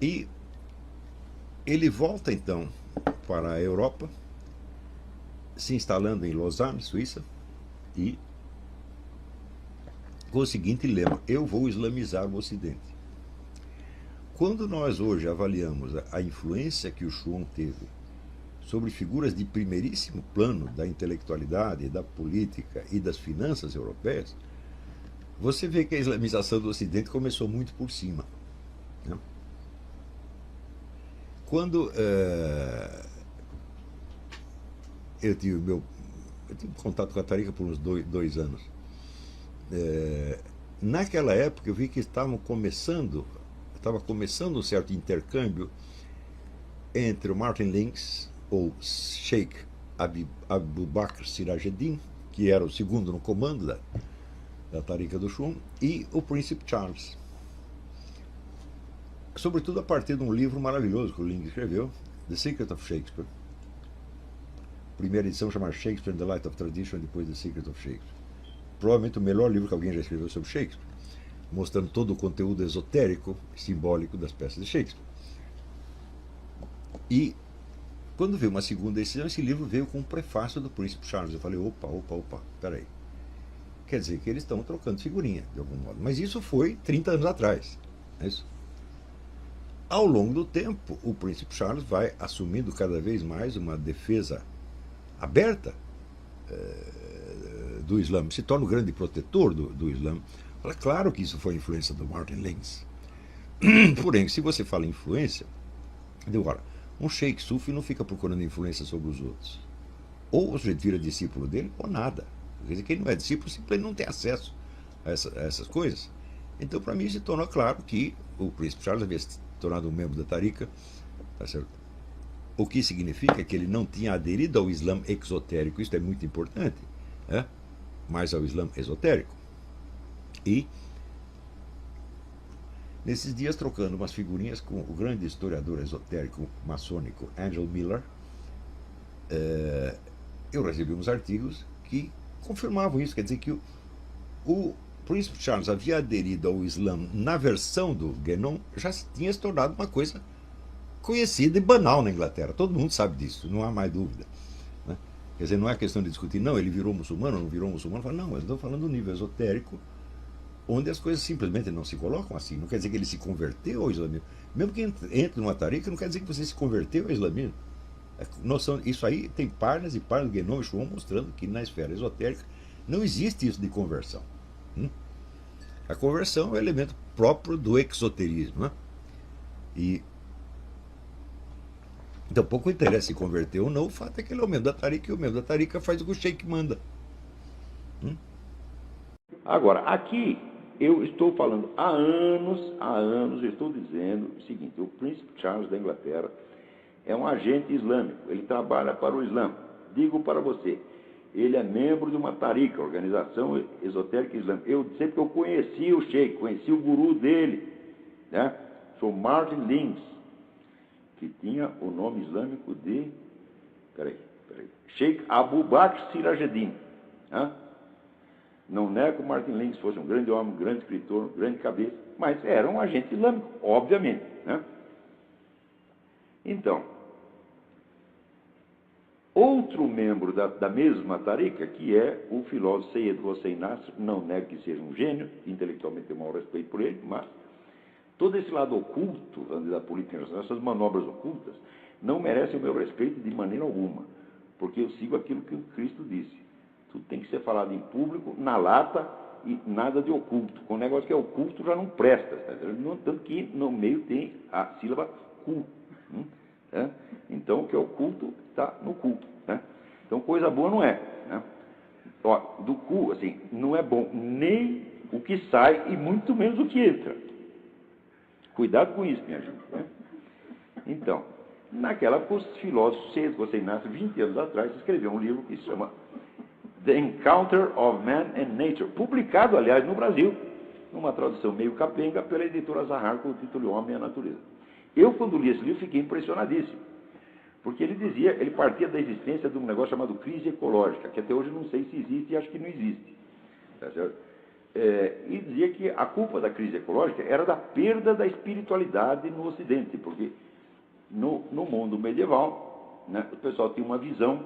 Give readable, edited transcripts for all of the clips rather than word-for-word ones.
E ele volta então para a Europa, se instalando em Lausanne, Suíça, e com o seguinte lema: eu vou islamizar o Ocidente. Quando nós hoje avaliamos a influência que o Schuon teve sobre figuras de primeiríssimo plano da intelectualidade, da política e das finanças europeias, você vê que a islamização do Ocidente começou muito por cima. Né? Quando eu tive contato com a Tarica por uns dois anos, naquela época eu vi que estava começando um certo intercâmbio entre o Martin Lings, ou Sheikh Abu Bakr Sirajeddin, que era o segundo no comando da Tarica do Schuon, e o Príncipe Charles. Sobretudo a partir de um livro maravilhoso que o Lings escreveu, The Secret of Shakespeare. Primeira edição chamada Shakespeare in the Light of Tradition, depois The Secret of Shakespeare. Provavelmente o melhor livro que alguém já escreveu sobre Shakespeare, mostrando todo o conteúdo esotérico e simbólico das peças de Shakespeare. E quando veio uma segunda edição, esse livro veio com um prefácio do Príncipe Charles. Eu falei, opa, peraí. Quer dizer que eles estão trocando figurinha, de algum modo. Mas isso foi 30 anos atrás. É isso? Ao longo do tempo, o Príncipe Charles vai assumindo cada vez mais uma defesa aberta do Islã, se torna o grande protetor do Islã. Fala, claro que isso foi influência do Martin Lings. Porém, se você fala em influência, agora, um sheik sufi não fica procurando influência sobre os outros. Ou você vira discípulo dele, ou nada. Quer dizer, quem não é discípulo simplesmente não tem acesso a essas coisas. Então, para mim, se tornou claro que o Príncipe Charles havia se tornado um membro da Tarica, tá certo? O que significa que ele não tinha aderido ao Islã exotérico, isso é muito importante, né? Mas ao Islã esotérico. E, nesses dias, trocando umas figurinhas com o grande historiador esotérico maçônico Angel Miller, eu recebi uns artigos que confirmavam isso. Quer dizer que o Príncipe Charles havia aderido ao Islã na versão do Guénon, já tinha se tornado uma coisa conhecida e banal na Inglaterra. Todo mundo sabe disso, não há mais dúvida. Né? Quer dizer, não é questão de discutir, não, ele virou muçulmano, não virou muçulmano. Não, mas estou falando do nível esotérico, onde as coisas simplesmente não se colocam assim. Não quer dizer que ele se converteu ao islamismo. Mesmo que entre numa tarica, não quer dizer que você se converteu ao islamismo. Isso aí tem páginas e páginas do Guénon e Schuon mostrando que na esfera esotérica não existe isso de conversão. A conversão é um elemento próprio do exoterismo. Né? E então pouco interessa se converter ou não, o fato é que ele é o membro da Tarica e o membro da Tarica faz o que o Sheik manda. Agora, aqui eu estou falando há anos, eu estou dizendo o seguinte: o Príncipe Charles da Inglaterra é um agente islâmico, ele trabalha para o Islã. Digo para você, ele é membro de uma Tarica, Organização Esotérica Islâmica. Eu conheci o Sheik, conheci o guru dele, né? Sou Martin Lings, que tinha o nome islâmico de Sheikh Abu Bakr Sirajeddin. Né? Não nego que o Martin Lings fosse um grande homem, um grande escritor, um grande cabeça, mas era um agente islâmico, obviamente. Né? Então, outro membro da mesma Tarica, que é o filósofo Seyyed Hossein Nasr, não nego que seja um gênio, intelectualmente eu maior respeito por ele, mas todo esse lado oculto da política internacional, essas manobras ocultas, não merecem o meu respeito de maneira alguma, porque eu sigo aquilo que o Cristo disse. Tudo tem que ser falado em público, na lata, e nada de oculto. Com o negócio que é oculto já não presta. Tá? Tanto que no meio tem a sílaba cu. Tá? Então, o que é oculto está no culto. Né? Então, coisa boa não é. Né? Ó, do cu, assim, não é bom nem o que sai e muito menos o que entra. Cuidado com isso, minha gente. Né? Então, naquela época, os filósofos, se você nasce 20 anos atrás, escreveu um livro que se chama The Encounter of Man and Nature, publicado, aliás, no Brasil, numa tradução meio capenga, pela editora Zahar, com o título Homem e a Natureza. Eu, quando li esse livro, fiquei impressionadíssimo, porque ele partia da existência de um negócio chamado crise ecológica, que até hoje não sei se existe e acho que não existe. Tá certo? E dizia que a culpa da crise ecológica era da perda da espiritualidade no Ocidente, porque no mundo medieval, né, o pessoal tinha uma visão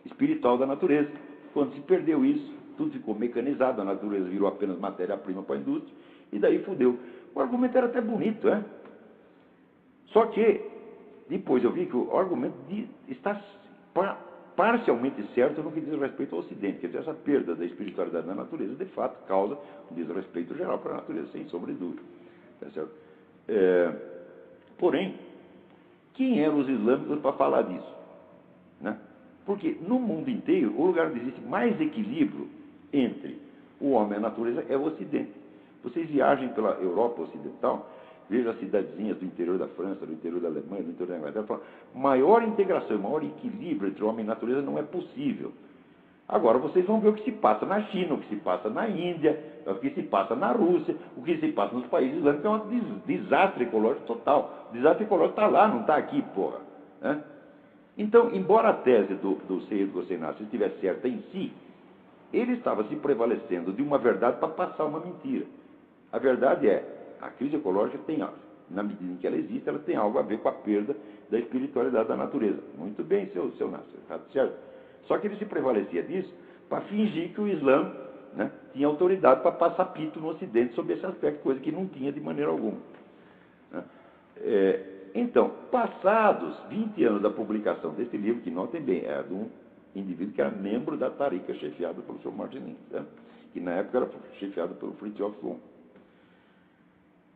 espiritual da natureza. Quando se perdeu isso, tudo ficou mecanizado, a natureza virou apenas matéria-prima para a indústria, e daí fudeu. O argumento era até bonito, né? Só que, depois eu vi que o argumento está parcialmente certo no que diz respeito ao Ocidente. Quer dizer, essa perda da espiritualidade da natureza, de fato, causa um desrespeito geral para a natureza, sem sombra de dúvida. Tá certo? Porém, quem eram os islâmicos para falar disso? Né? Porque no mundo inteiro, o lugar onde existe mais equilíbrio entre o homem e a natureza é o Ocidente. Vocês viajem pela Europa Ocidental, vejam as cidadezinhas do interior da França, do interior da Alemanha, do interior da Inglaterra, falam, maior integração, maior equilíbrio entre o homem e a natureza não é possível. Agora vocês vão ver o que se passa na China, o que se passa na Índia, o que se passa na Rússia, o que se passa nos países islâmicos, é um desastre ecológico total. O desastre ecológico está lá, não está aqui, porra. Né? Então, embora a tese do Seyed Hossein Nasr estivesse certa em si, ele estava se prevalecendo de uma verdade para passar uma mentira. A verdade é, a crise ecológica tem algo, na medida em que ela existe, ela tem algo a ver com a perda da espiritualidade da natureza. Muito bem, seu Nasr, está certo? Só que ele se prevalecia disso para fingir que o Islã, né, tinha autoridade para passar pito no Ocidente sobre esse aspecto, coisa que não tinha de maneira alguma. Né? Então, passados 20 anos da publicação desse livro, que notem bem, é de um indivíduo que era membro da Tariqa, chefiado pelo Sr. Martin Lings, né? Que na época era chefiado pelo Frithjof.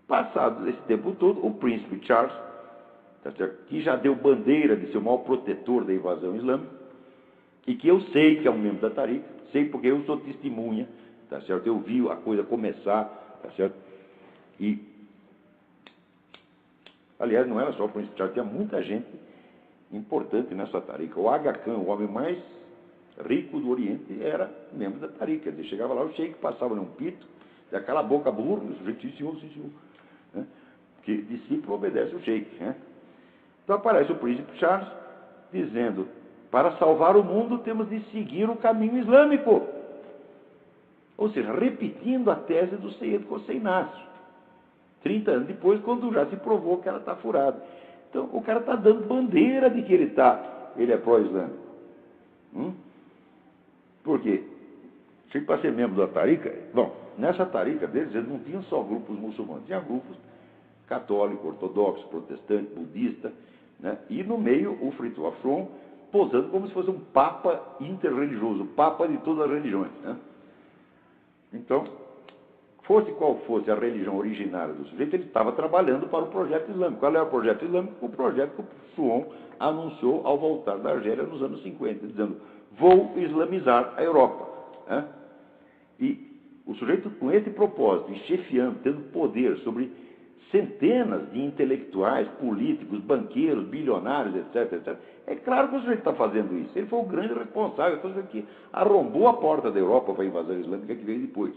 Passados esse tempo todo, o príncipe Charles, tá certo? Que já deu bandeira de ser o maior protetor da invasão islâmica, e que eu sei que é um membro da Tariqa, sei porque eu sou testemunha, tá certo? Eu vi a coisa começar, tá certo? E, aliás, não era só o príncipe Charles, tinha muita gente importante nessa Tariqa. O Aga Khan, o homem mais rico do Oriente, era membro da Tariqa. Ele chegava lá, o sheik passava num pito, daquela boca burra, o sujeito, sim, senhor, né? Que discípulo obedece o sheik, né? Então aparece o príncipe Charles dizendo, para salvar o mundo temos de seguir o caminho islâmico. Ou seja, repetindo a tese do Seyed Hossein Nasr. 30 anos depois, quando já se provou que ela está furada. Então, o cara está dando bandeira de que ele é pró-islâmico. Por quê? Para ser membro da Tariqa, bom, nessa Tariqa deles, eles não tinham só grupos muçulmanos, tinha grupos católicos, ortodoxos, protestantes, budistas, né? E no meio o Frithjof Schuon posando como se fosse um papa interreligioso, papa de todas as religiões. Né? Então, fosse qual fosse a religião originária do sujeito, ele estava trabalhando para o projeto islâmico. Qual era o projeto islâmico? O projeto que o Schuon anunciou ao voltar da Argélia nos anos 50, dizendo, vou islamizar a Europa. Né? E o sujeito com esse propósito, e chefiando, tendo poder sobre centenas de intelectuais, políticos, banqueiros, bilionários, etc. É claro que o sujeito está fazendo isso. Ele foi o grande responsável, foi o sujeito que arrombou a porta da Europa para a invasão islâmica que veio depois.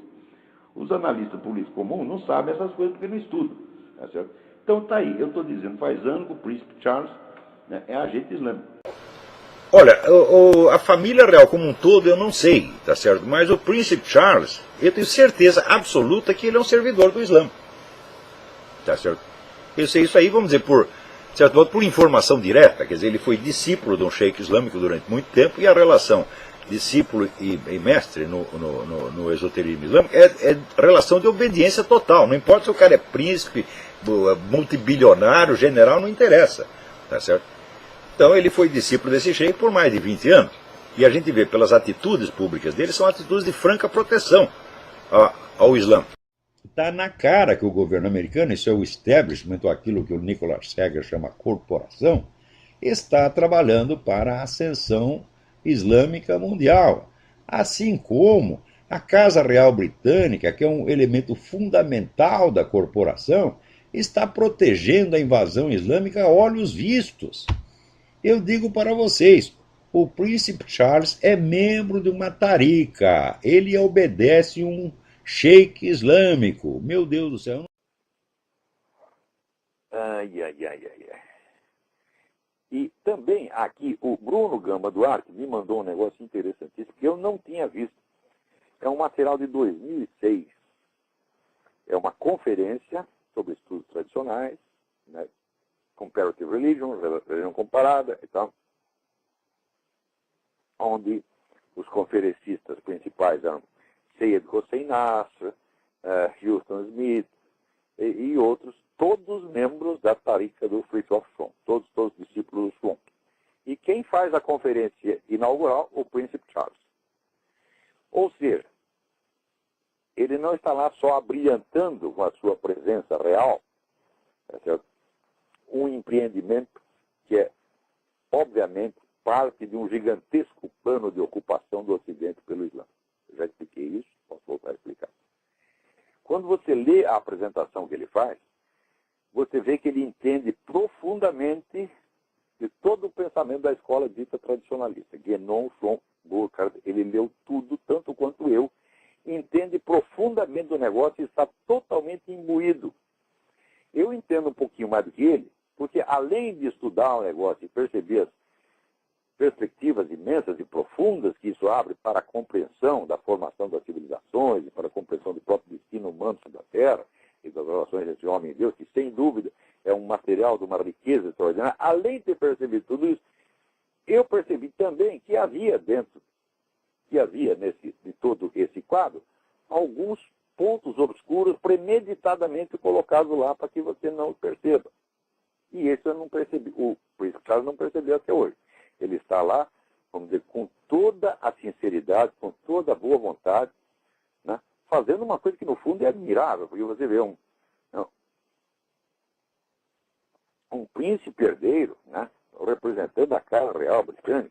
Os analistas políticos comuns não sabem essas coisas porque não estudam. Tá certo? Então está aí, eu estou dizendo, faz anos que o príncipe Charles, né, é agente islâmico. Olha, a família real como um todo eu não sei, tá certo? Mas o príncipe Charles, eu tenho certeza absoluta que ele é um servidor do Islã. Tá certo? Eu sei isso aí, vamos dizer, por certo modo, por informação direta, quer dizer, ele foi discípulo de um sheik islâmico durante muito tempo, e a relação discípulo e mestre no esoterismo islâmico é relação de obediência total. Não importa se o cara é príncipe, multibilionário, general, não interessa. Tá certo? Então ele foi discípulo desse sheik por mais de 20 anos. E a gente vê pelas atitudes públicas dele, são atitudes de franca proteção ao Islã. Está na cara que o governo americano, isso é o establishment, ou aquilo que o Nicholas Seger chama corporação, está trabalhando para a ascensão islâmica mundial. Assim como a Casa Real Britânica, que é um elemento fundamental da corporação, está protegendo a invasão islâmica a olhos vistos. Eu digo para vocês, o príncipe Charles é membro de uma tariqa, ele obedece um sheik islâmico. Meu Deus do céu. Ai. E também aqui o Bruno Gamba Duarte me mandou um negócio interessantíssimo que eu não tinha visto. É um material de 2006, é uma conferência sobre estudos tradicionais, né? Comparative Religion, religião comparada e tal, onde os conferencistas principais eram Syed Hossein Nasr, Houston Smith e outros, todos membros da tarica do Frithjof Schuon, todos discípulos do Schuon. E quem faz a conferência inaugural? O príncipe Charles. Ou seja, ele não está lá só abrilhantando com a sua presença real, tá certo? Um empreendimento que é, obviamente, parte de um gigantesco plano de ocupação do Ocidente pelo Islã. Eu já expliquei isso, posso voltar a explicar. Quando você lê a apresentação que ele faz, você vê que ele entende profundamente de todo o pensamento da escola dita tradicionalista. Guénon, Schuon, Burckhardt, ele leu tudo, tanto quanto eu, entende profundamente do negócio e está totalmente imbuído. Eu entendo um pouquinho mais do que ele, porque além de estudar o negócio e perceber as perspectivas imensas e profundas que isso abre para a compreensão da formação das civilizações e para a compreensão do próprio destino humano sobre a Terra e das relações entre homem e Deus, que sem dúvida é um material de uma riqueza extraordinária, além de ter percebido tudo isso, eu percebi também que havia de todo esse quadro alguns pontos obscuros premeditadamente colocados lá para que você não perceba. E esse eu não percebi, o príncipe Charles não percebeu até hoje. Ele está lá, vamos dizer, com toda a sinceridade, com toda a boa vontade, né, fazendo uma coisa que no fundo é admirável, porque você vê um príncipe herdeiro, né, representando a casa real britânica,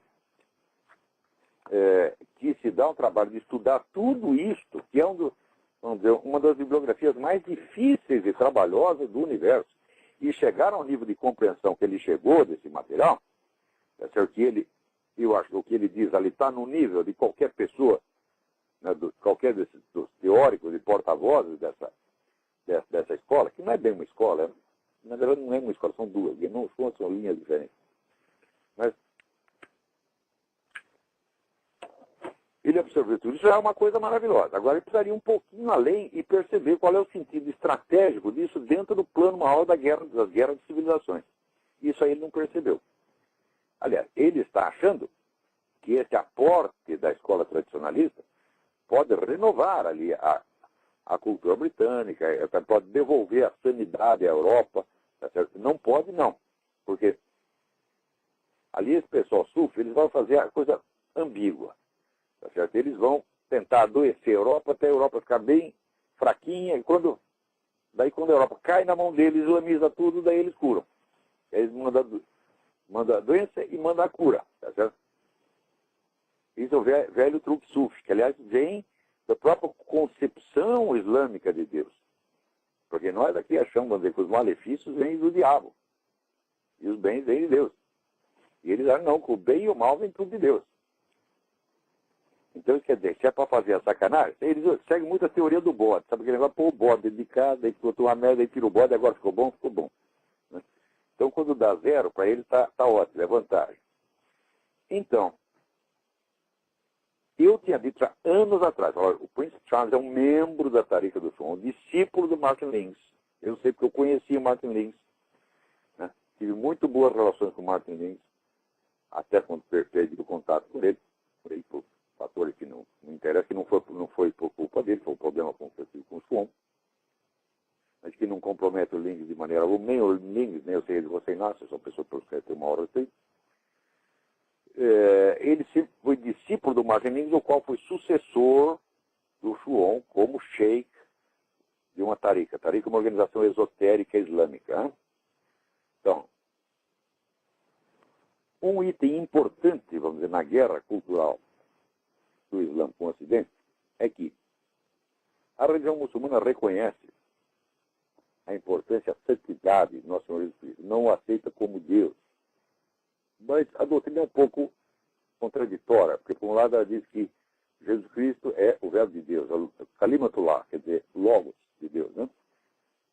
que se dá um trabalho de estudar tudo isto, que é vamos dizer, uma das bibliografias mais difíceis e trabalhosas do universo, e chegar ao nível de compreensão que ele chegou desse material, é certo que eu acho que o que ele diz ali está no nível de qualquer pessoa, né, qualquer dos teóricos e porta-vozes dessa escola, que não é bem uma escola, na verdade não é uma escola, são duas, e não são linhas diferentes. Mas ele observou tudo, isso já é uma coisa maravilhosa. Agora ele precisaria um pouquinho além e perceber qual é o sentido estratégico disso dentro do plano maior das guerras de civilizações. Isso aí ele não percebeu. Aliás, ele está achando que esse aporte da escola tradicionalista pode renovar ali a cultura britânica, pode devolver a sanidade à Europa, tá certo? Não pode não, porque ali esse pessoal sufre, eles vão fazer a coisa ambígua, tá certo? Eles vão tentar adoecer a Europa até a Europa ficar bem fraquinha, e quando a Europa cai na mão deles, islamiza tudo, daí eles curam. Eles manda a doença e manda a cura, tá certo? Isso é o velho truque sufi, que aliás vem da própria concepção islâmica de Deus. Porque nós aqui achamos, vamos dizer, que os malefícios vêm do diabo. E os bens vêm de Deus. E eles acham não, que o bem e o mal vêm tudo de Deus. Então isso quer dizer, se é para fazer a sacanagem, eles seguem muito a teoria do bode. Sabe que ele vai pôr o bode dentro de casa, aí botou uma merda, aí tira o bode, agora ficou bom, ficou bom. Então, quando dá zero, para ele está ótimo, é vantagem. Então, eu tinha dito há anos atrás, olha, o príncipe Charles é um membro da tarica do Schuon, um discípulo do Martin Lings. Eu sei porque eu conheci o Martin Lings. Né? Tive muito boas relações com o Martin Lings, até quando perdi o contato com ele por fatores que não interessam, que não foi por culpa dele, foi um problema com o Schuon. Mas que não compromete o Lings de maneira alguma, nem o Lings, nem o Syed Hossein Nasr, são pessoas por que tem uma hora respeito. Ele foi discípulo do Martin Lings, o qual foi sucessor do Schuon como sheikh de uma tarica. Tarica é uma organização esotérica islâmica. Hein? Então, um item importante, vamos dizer, na guerra cultural do Islã com o Ocidente é que a religião muçulmana reconhece a importância, a santidade de Nosso Senhor Jesus Cristo. Não o aceita como Deus. Mas a doutrina é um pouco contraditória, porque por um lado ela diz que Jesus Cristo é o verbo de Deus, Kalimatullah, quer dizer, Logos de Deus, né?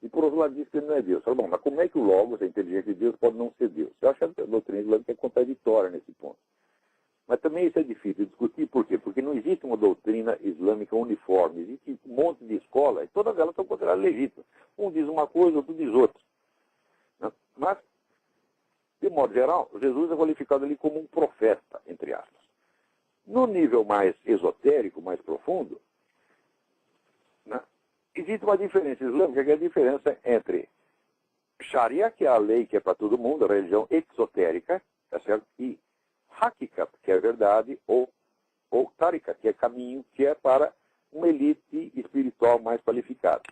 E por outro lado diz que ele não é Deus. Fala, bom, mas como é que o Logos, a inteligência de Deus, pode não ser Deus? Eu acho que a doutrina islâmica é contraditória nesse ponto. Mas também isso é difícil de discutir, por quê? Porque não existe uma doutrina islâmica uniforme, existe um monte de escolas, e todas elas são consideradas era legítimo. Um diz uma coisa, outro diz outra. Né? Mas, de modo geral, Jesus é qualificado ali como um profeta, entre aspas. No nível mais esotérico, mais profundo, né, existe uma diferença islâmica, que é a diferença entre Sharia, que é a lei que é para todo mundo, a religião exotérica, tá certo? E Hakikat, que é a verdade, ou Tarika, que é caminho, que é para uma elite espiritual mais qualificada.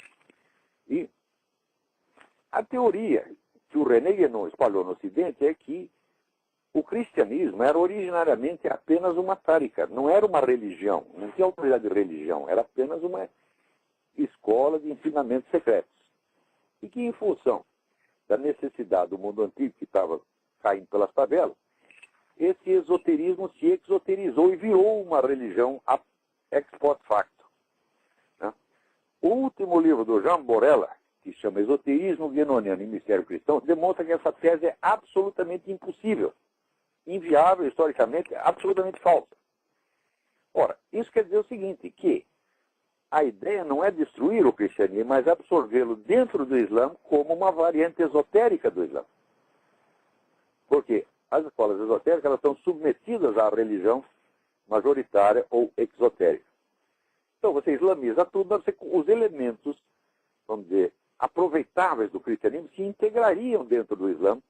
E a teoria que o René Guénon espalhou no Ocidente é que o cristianismo era originariamente apenas uma tárika, não era uma religião, não tinha autoridade de religião, era apenas uma escola de ensinamentos secretos. E que, em função da necessidade do mundo antigo que estava caindo pelas tabelas, esse esoterismo se exoterizou e virou uma religião ex post facto. Né? O último livro do Jean Borella, que chama Esoterismo Guénoniano e Mistério Cristão, demonstra que essa tese é absolutamente impossível, inviável, historicamente, absolutamente falsa. Ora, isso quer dizer o seguinte, que a ideia não é destruir o cristianismo, mas absorvê-lo dentro do Islã como uma variante esotérica do Islã. Porque as escolas esotéricas elas estão submetidas à religião majoritária ou exotérica. Então você islamiza tudo, mas os elementos, vamos dizer, aproveitáveis do cristianismo se integrariam dentro do Islã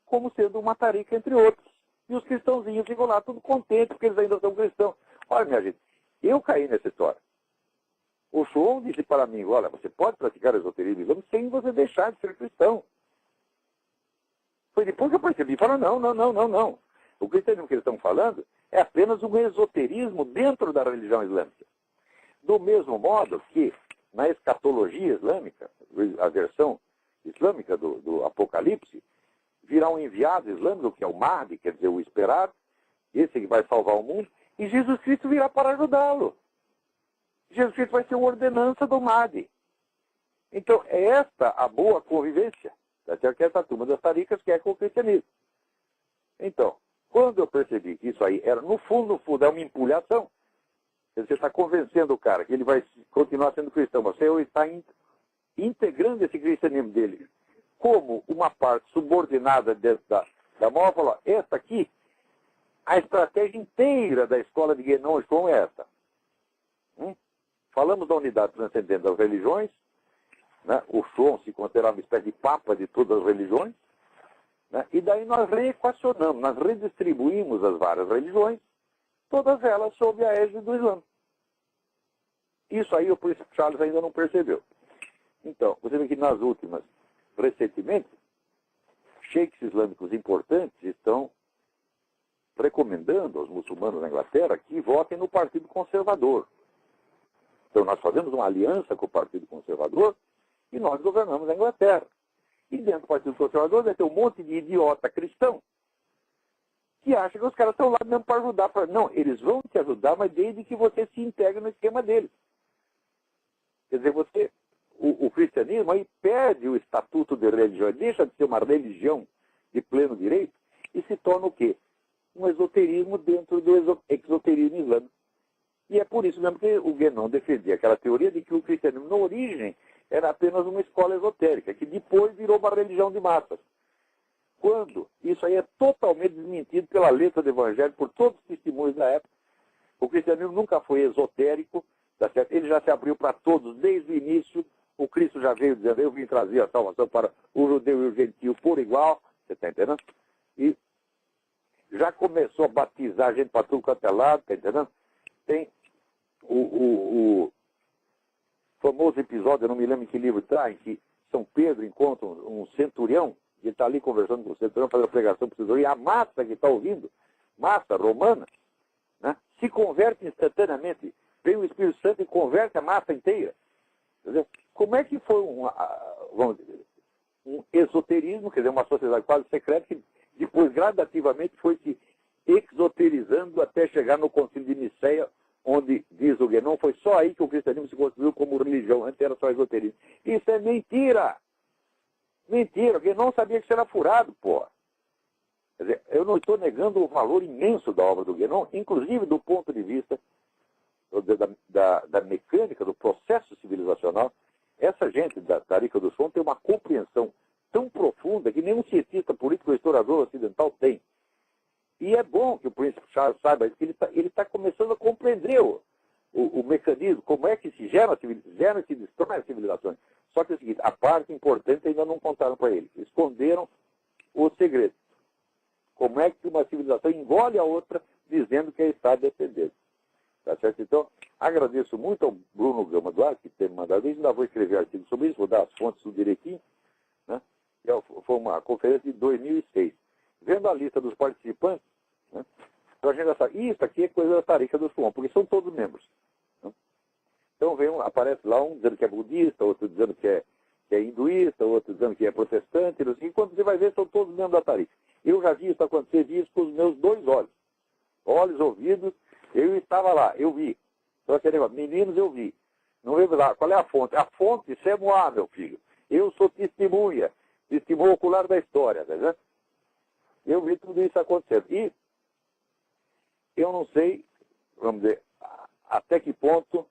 como sendo uma tarica entre outros. E os cristãozinhos ficam lá tudo contentes porque eles ainda são cristãos. Olha, minha gente, eu caí nessa história. O Schuon disse para mim, olha, você pode praticar esoterismo islâmico sem você deixar de ser cristão. Foi depois que eu percebi, fala, não. O cristianismo que eles estão falando é apenas um esoterismo dentro da religião islâmica. Do mesmo modo que, na escatologia islâmica, a versão islâmica do Apocalipse, virá um enviado islâmico, que é o Mahdi, quer dizer, o esperado, esse que vai salvar o mundo, e Jesus Cristo virá para ajudá-lo. Jesus Cristo vai ser uma ordenança do Mahdi. Então, é esta a boa convivência, que é essa turma das taricas que é com o cristianismo. Então, quando eu percebi que isso aí era, no fundo, é uma empulhação, você está convencendo o cara que ele vai continuar sendo cristão, você está integrando esse cristianismo dele como uma parte subordinada da moral, falou, essa aqui, a estratégia inteira da escola de Guénon e Schuon é essa. Falamos da unidade transcendente das religiões, né? O Schuon se considerava uma espécie de papa de todas as religiões, né? E daí nós reequacionamos, nós redistribuímos as várias religiões, todas elas sob a égide do Islã. Isso aí o príncipe Charles ainda não percebeu. Então, você vê que nas últimas, recentemente, sheiks islâmicos importantes estão recomendando aos muçulmanos na Inglaterra que votem no Partido Conservador. Então nós fazemos uma aliança com o Partido Conservador e nós governamos a Inglaterra. E dentro do Partido Conservador vai ter um monte de idiota cristão que acha que os caras estão lá mesmo para ajudar. Não, eles vão te ajudar, mas desde que você se integre no esquema deles. Quer dizer, o cristianismo aí perde o estatuto de religião, deixa de ser uma religião de pleno direito e se torna o quê? Um esoterismo dentro do exoterismo islâmico. E é por isso mesmo que o Guénon defendia aquela teoria de que o cristianismo, na origem, era apenas uma escola esotérica, que depois virou uma religião de massas. Quando isso aí é totalmente desmentido pela letra do Evangelho, por todos os testemunhos da época. O cristianismo nunca foi esotérico, tá certo? Ele já se abriu para todos desde o início. O Cristo já veio dizendo, eu vim trazer a salvação para o judeu e o gentio por igual, você está entendendo? E já começou a batizar a gente para tudo quanto é lado, está entendendo? Tem o famoso episódio, eu não me lembro em que livro está, em que São Pedro encontra um centurião, e ele está ali conversando com o centurião, fazendo a pregação para o centurião, e a massa que está ouvindo, massa romana, né, se converte instantaneamente, vem o Espírito Santo e converte a massa inteira. Entendeu? Como é que foi vamos dizer, um esoterismo, quer dizer, uma sociedade quase secreta, que depois gradativamente foi se exoterizando até chegar no Concílio de Nicéia, onde, diz o Guénon, foi só aí que o cristianismo se construiu como religião, antes era só esoterismo. Isso é mentira! Mentira! O Guénon sabia que isso era furado, porra. Quer dizer, eu não estou negando o valor imenso da obra do Guénon, inclusive do ponto de vista da mecânica, do processo civilizacional. Essa gente da Tariqa do Schuon tem uma compreensão tão profunda que nenhum cientista político ou historiador ocidental tem. E é bom que o príncipe Charles saiba isso, que ele tá começando a compreender o mecanismo, como é que se geram e se destroem as civilizações. Só que é o seguinte, a parte importante ainda não contaram para ele. Esconderam o segredo. Como é que uma civilização engole a outra dizendo que está defendendo. Tá certo? Então, agradeço muito ao Bruno Gama Duarte, que tem me mandado isso. Ainda vou escrever artigo sobre isso, vou dar as fontes tudo direitinho. Né? Foi uma conferência de 2006. Vendo a lista dos participantes, né? Então a gente já sabe, isso aqui é coisa da Tariqa do Schuon, porque são todos membros. Né? Então aparece lá um dizendo que é budista, outro dizendo que é hinduísta, outro dizendo que é protestante, e quando você vai ver, são todos membros da Tariqa. Eu já vi isso acontecer, vi isso com os meus 2 olhos. Olhos, ouvidos, eu estava lá, eu vi. Só que negócio, meninos, eu vi. Não lembro lá, qual é a fonte? A fonte, isso é Moá, meu filho. Eu sou testemunha ocular da história, tá vendo? Eu vi tudo isso acontecendo. E eu não sei, vamos dizer, até que ponto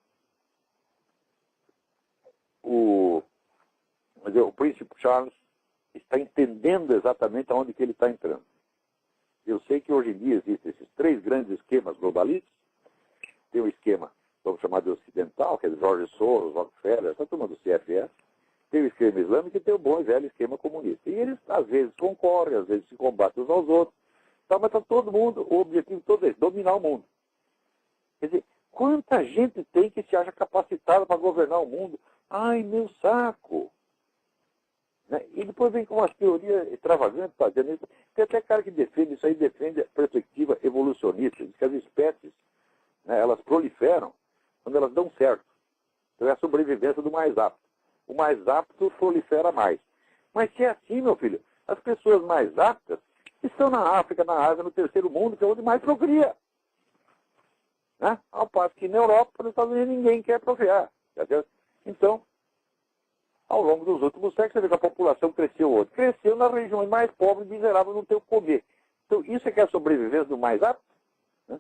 o príncipe Charles está entendendo exatamente aonde que ele está entrando. Eu sei que hoje em dia existem esses 3 grandes esquemas globalistas. Tem o esquema, vamos chamar de ocidental, que é de George Soros, Rockefeller, essa turma do CFS. Tem o esquema islâmico e tem o bom e velho esquema comunista. E eles, às vezes, concorrem, às vezes se combatem uns aos outros. Tá, mas está todo mundo, o objetivo todo é dominar o mundo. Quer dizer, quanta gente tem que se acha capacitada para governar o mundo? Ai, meu saco! Né? E depois vem com umas teorias extravagantes fazendo isso. Tem até cara que defende isso aí, defende a perspectiva evolucionista, diz que as espécies, né, elas proliferam quando elas dão certo. Então é a sobrevivência do mais apto. O mais apto prolifera mais. Mas se é assim, meu filho, as pessoas mais aptas estão na África, na Ásia, no terceiro mundo, que é onde mais procria. Né? Ao passo que na Europa, nos Estados Unidos, ninguém quer procriar. Tá? Então, ao longo dos últimos séculos, você vê que a população cresceu outro. Cresceu nas regiões mais pobres, miseráveis, não tem o que comer. Então, isso é que é a sobrevivência do mais apto. Né?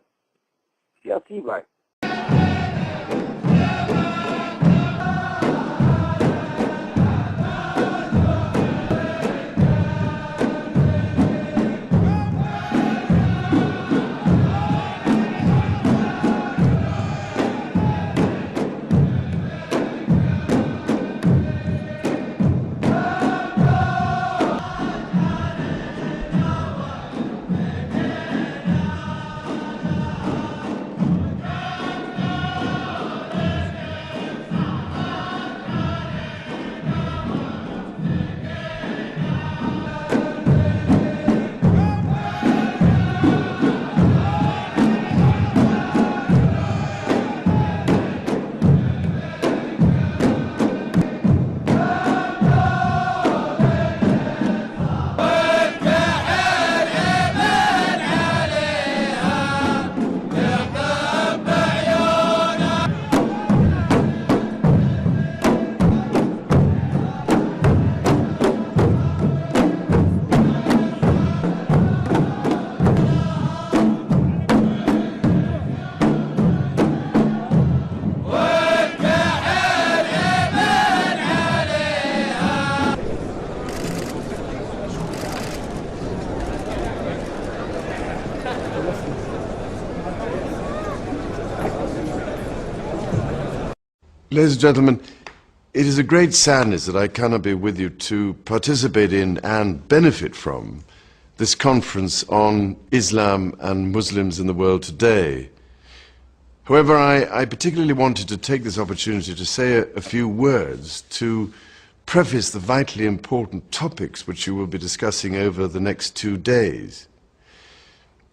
E assim vai. Ladies and gentlemen, it is a great sadness that I cannot be with you to participate in and benefit from this conference on Islam and Muslims in the world today. However, I particularly wanted to take this opportunity to say a few words to preface the vitally important topics which you will be discussing over the next 2 days.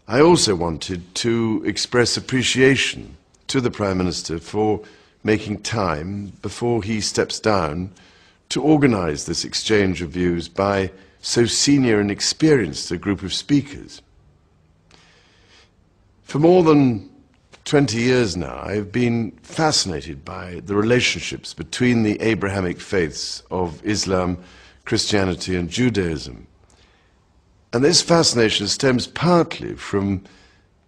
I also wanted to express appreciation to the Prime Minister for making time before he steps down to organize this exchange of views by so senior and experienced a group of speakers. For more than 20 years now, I have been fascinated by the relationships between the Abrahamic faiths of Islam, Christianity and Judaism. And this fascination stems partly from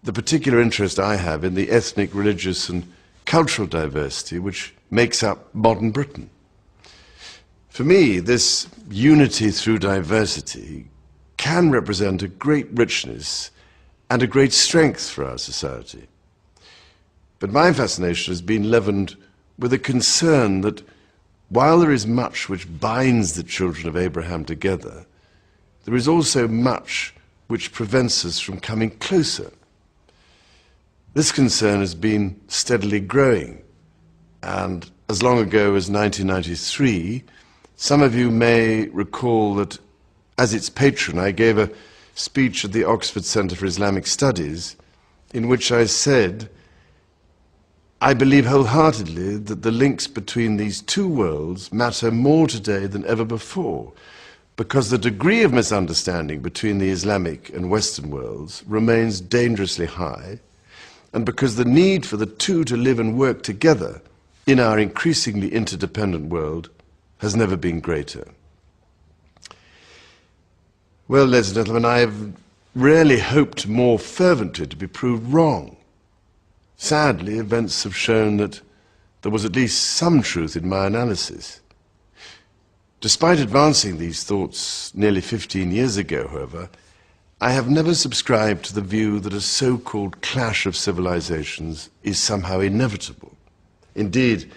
the particular interest I have in the ethnic, religious and cultural diversity which makes up modern Britain. For me, this unity through diversity can represent a great richness and a great strength for our society. But my fascination has been leavened with a concern that while there is much which binds the children of Abraham together, there is also much which prevents us from coming closer. This concern has been steadily growing, and as long ago as 1993, some of you may recall that as its patron I gave a speech at the Oxford Centre for Islamic Studies in which I said, I believe wholeheartedly that the links between these two worlds matter more today than ever before, because the degree of misunderstanding between the Islamic and Western worlds remains dangerously high, and because the need for the two to live and work together in our increasingly interdependent world has never been greater. Well, ladies and gentlemen, I have rarely hoped more fervently to be proved wrong. Sadly, events have shown that there was at least some truth in my analysis. Despite advancing these thoughts nearly 15 years ago, however, I have never subscribed to the view that a so-called clash of civilizations is somehow inevitable. Indeed,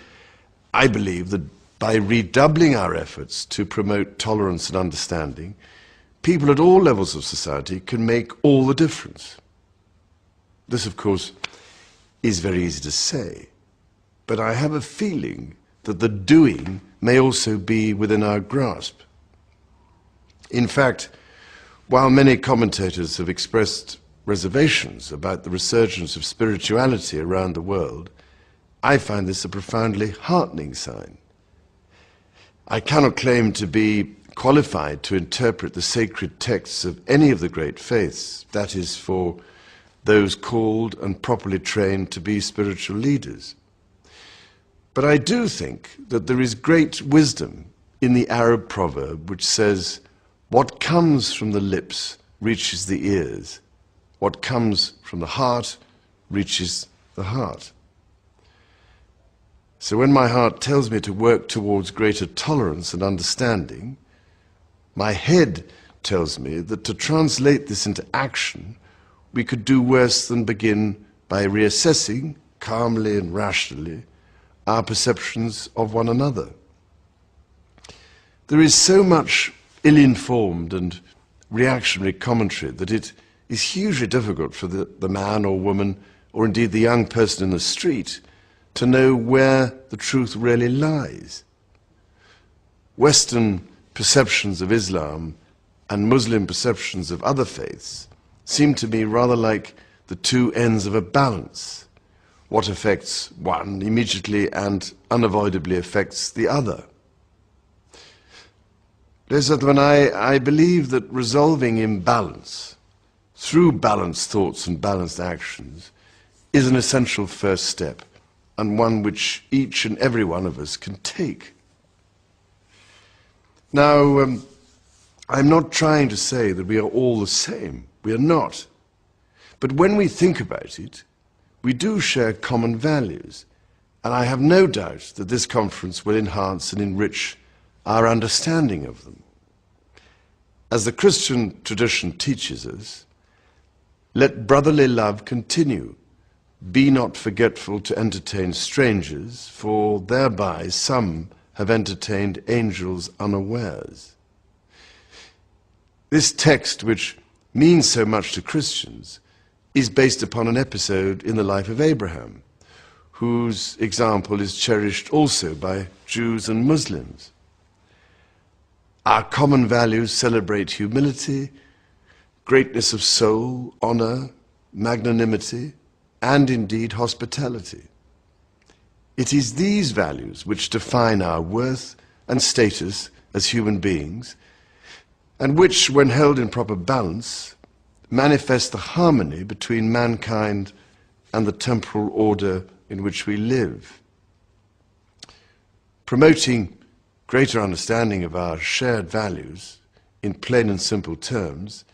I believe that by redoubling our efforts to promote tolerance and understanding, people at all levels of society can make all the difference. This, of course, is very easy to say, but I have a feeling that the doing may also be within our grasp. In fact, while many commentators have expressed reservations about the resurgence of spirituality around the world, I find this a profoundly heartening sign. I cannot claim to be qualified to interpret the sacred texts of any of the great faiths, that is, for those called and properly trained to be spiritual leaders. But I do think that there is great wisdom in the Arab proverb which says, what comes from the lips reaches the ears, what comes from the heart reaches the heart. So when my heart tells me to work towards greater tolerance and understanding, my head tells me that to translate this into action, we could do worse than begin by reassessing, calmly and rationally, our perceptions of one another. There is so much ill-informed and reactionary commentary that it is hugely difficult for the man or woman, or indeed the young person in the street, to know where the truth really lies. Western perceptions of Islam and Muslim perceptions of other faiths seem to me rather like the two ends of a balance. What affects one immediately and unavoidably affects the other. Ladies and gentlemen, I believe that resolving imbalance through balanced thoughts and balanced actions is an essential first step, and one which each and every one of us can take. Now, I'm not trying to say that we are all the same. We are not. But when we think about it, we do share common values, and I have no doubt that this conference will enhance and enrich our understanding of them. As the Christian tradition teaches us, let brotherly love continue. Be not forgetful to entertain strangers, for thereby some have entertained angels unawares. This text, which means so much to Christians, is based upon an episode in the life of Abraham, whose example is cherished also by Jews and Muslims. Our common values celebrate humility, greatness of soul, honor, magnanimity, and indeed hospitality. It is these values which define our worth and status as human beings, and which, when held in proper balance, manifest the harmony between mankind and the temporal order in which we live. Promoting greater understanding of our shared values, in plain and simple terms,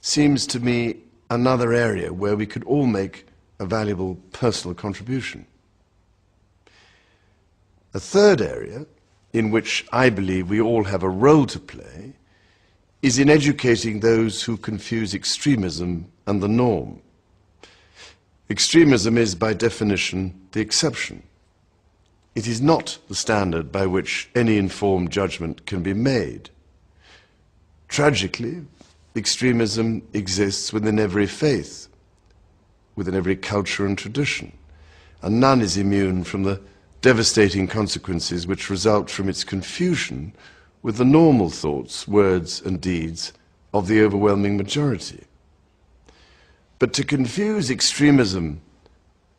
seems to me another area where we could all make a valuable personal contribution. A third area in which I believe we all have a role to play is in educating those who confuse extremism and the norm. Extremism is, by definition, the exception. It is not the standard by which any informed judgment can be made. Tragically, extremism exists within every faith, within every culture and tradition, and none is immune from the devastating consequences which result from its confusion with the normal thoughts, words, and deeds of the overwhelming majority. But to confuse extremism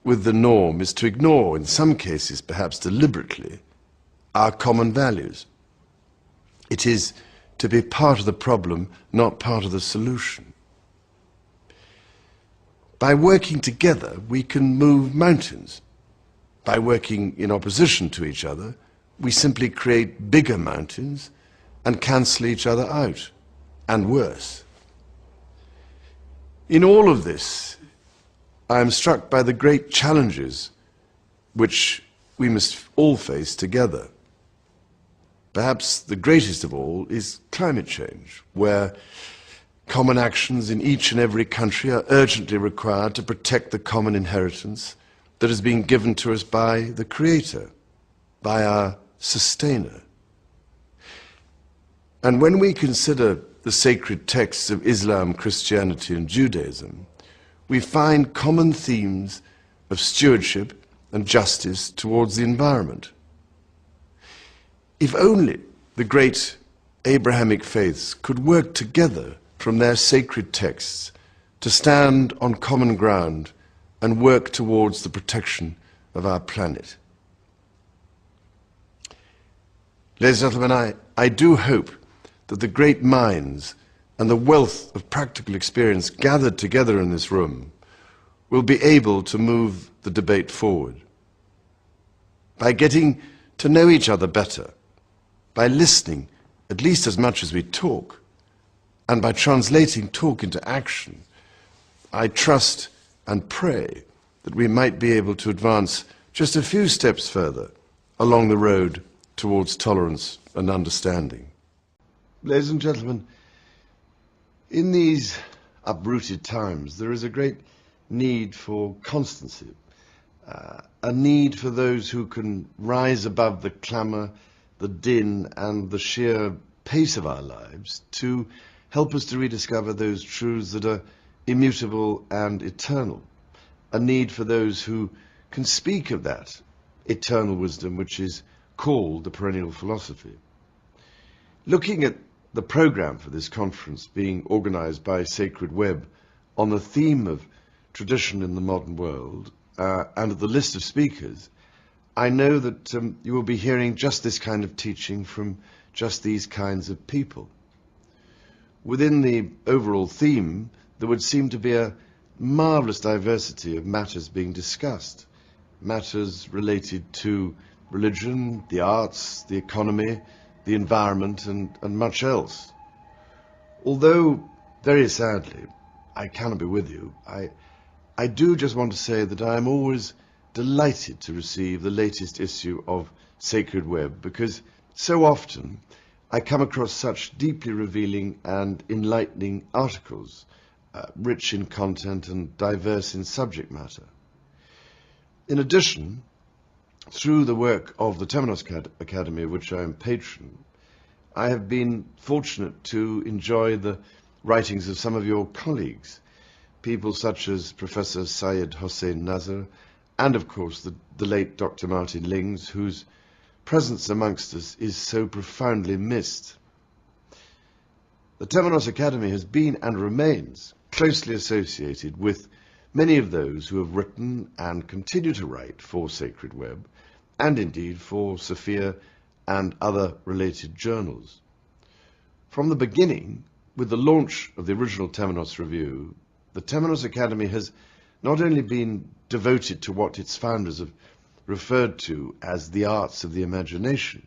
with the norm is to ignore, in some cases perhaps deliberately, our common values. It is to be part of the problem, not part of the solution. By working together, we can move mountains. By working in opposition to each other, we simply create bigger mountains and cancel each other out, and worse. In all of this, I am struck by the great challenges which we must all face together. Perhaps the greatest of all is climate change, where common actions in each and every country are urgently required to protect the common inheritance that has been given to us by the Creator, by our Sustainer. And when we consider the sacred texts of Islam, Christianity, and Judaism, we find common themes of stewardship and justice towards the environment. If only the great Abrahamic faiths could work together from their sacred texts to stand on common ground and work towards the protection of our planet. Ladies and gentlemen, I do hope that the great minds and the wealth of practical experience gathered together in this room will be able to move the debate forward. By getting to know each other better, by listening at least as much as we talk, and by translating talk into action, I trust and pray that we might be able to advance just a few steps further along the road towards tolerance and understanding. Ladies and gentlemen, in these uprooted times, there is a great need for constancy, a need for those who can rise above the clamour, the din, and the sheer pace of our lives to help us to rediscover those truths that are immutable and eternal, a need for those who can speak of that eternal wisdom which is called the perennial philosophy. Looking at the program for this conference being organized by Sacred Web on the theme of tradition in the modern world and at the list of speakers, I know that you will be hearing just this kind of teaching from just these kinds of people. Within the overall theme, there would seem to be a marvelous diversity of matters being discussed, matters related to religion, the arts, the economy, the environment, and much else. Although, very sadly, I cannot be with you, I do just want to say that I am always delighted to receive the latest issue of Sacred Web, because so often I come across such deeply revealing and enlightening articles, rich in content and diverse in subject matter. In addition, through the work of the Temenos Academy, of which I am patron, I have been fortunate to enjoy the writings of some of your colleagues, people such as Professor Syed Hossein Nazar, and of course the late Dr. Martin Lings, whose presence amongst us is so profoundly missed. The Temenos Academy has been and remains closely associated with many of those who have written and continue to write for Sacred Web, and indeed for Sophia and other related journals. From the beginning, with the launch of the original Temenos Review, the Temenos Academy has not only been devoted to what its founders have referred to as the arts of the imagination,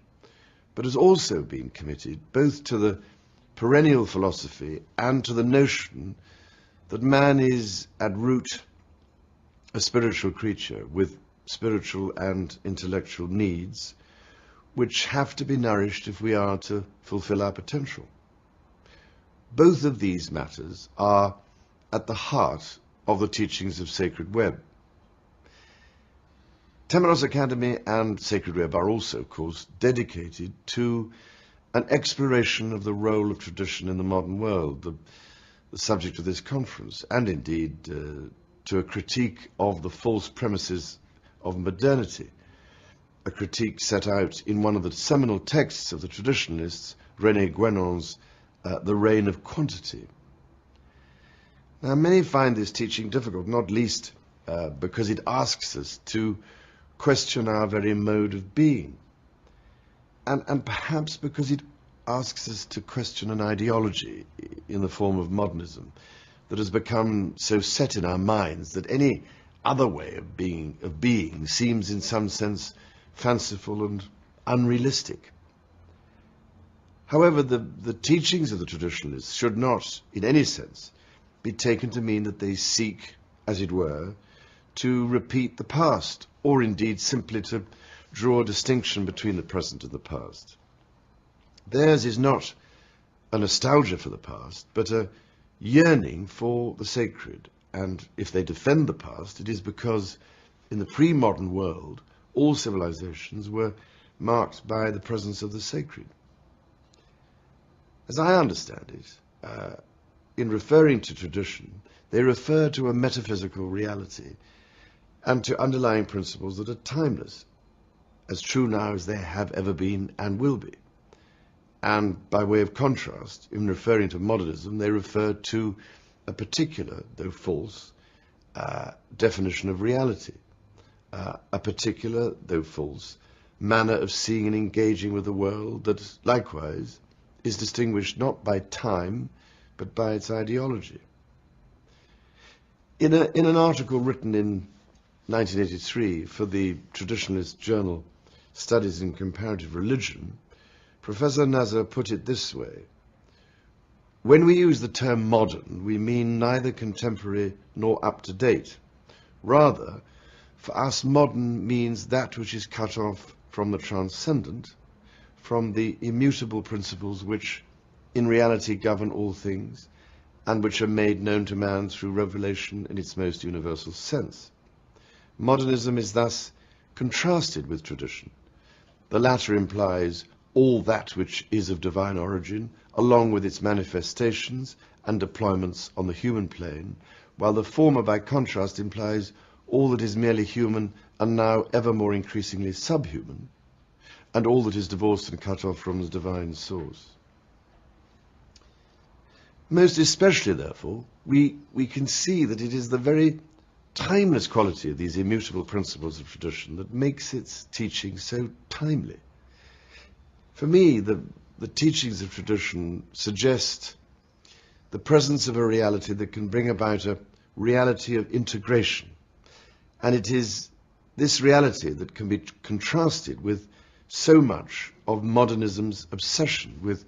but has also been committed both to the perennial philosophy and to the notion that man is at root a spiritual creature with spiritual and intellectual needs, which have to be nourished if we are to fulfill our potential. Both of these matters are at the heart of the teachings of Sacred Web. Temenos Academy and Sacred Web are also, of course, dedicated to an exploration of the role of tradition in the modern world, the subject of this conference, and indeed to a critique of the false premises of modernity, a critique set out in one of the seminal texts of the traditionalists, René Guénon's The Reign of Quantity. Now, many find this teaching difficult, not least because it asks us to question our very mode of being, and perhaps because it asks us to question an ideology in the form of modernism that has become so set in our minds that any other way of being seems in some sense fanciful and unrealistic. However, the teachings of the traditionalists should not, in any sense, be taken to mean that they seek, as it were, to repeat the past, or indeed simply to draw a distinction between the present and the past. Theirs is not a nostalgia for the past, but a yearning for the sacred. And if they defend the past, it is because in the pre-modern world, all civilizations were marked by the presence of the sacred. As I understand it, in referring to tradition, they refer to a metaphysical reality and to underlying principles that are timeless, as true now as they have ever been and will be. And by way of contrast, in referring to modernism, they refer to a particular, though false, definition of reality, a particular, though false, manner of seeing and engaging with the world that, likewise, is distinguished not by time, but by its ideology. In an article written in 1983 for the traditionalist journal Studies in Comparative Religion, Professor Nazar put it this way: when we use the term modern, we mean neither contemporary nor up-to-date. Rather, for us, modern means that which is cut off from the transcendent, from the immutable principles which in reality govern all things, and which are made known to man through revelation in its most universal sense. Modernism is thus contrasted with tradition. The latter implies all that which is of divine origin, along with its manifestations and deployments on the human plane, while the former, by contrast, implies all that is merely human and now ever more increasingly subhuman, and all that is divorced and cut off from the divine source. Most especially, therefore, we can see that it is the very timeless quality of these immutable principles of tradition that makes its teaching so timely. For me, the teachings of tradition suggest the presence of a reality that can bring about a reality of integration. And it is this reality that can be contrasted with so much of modernism's obsession with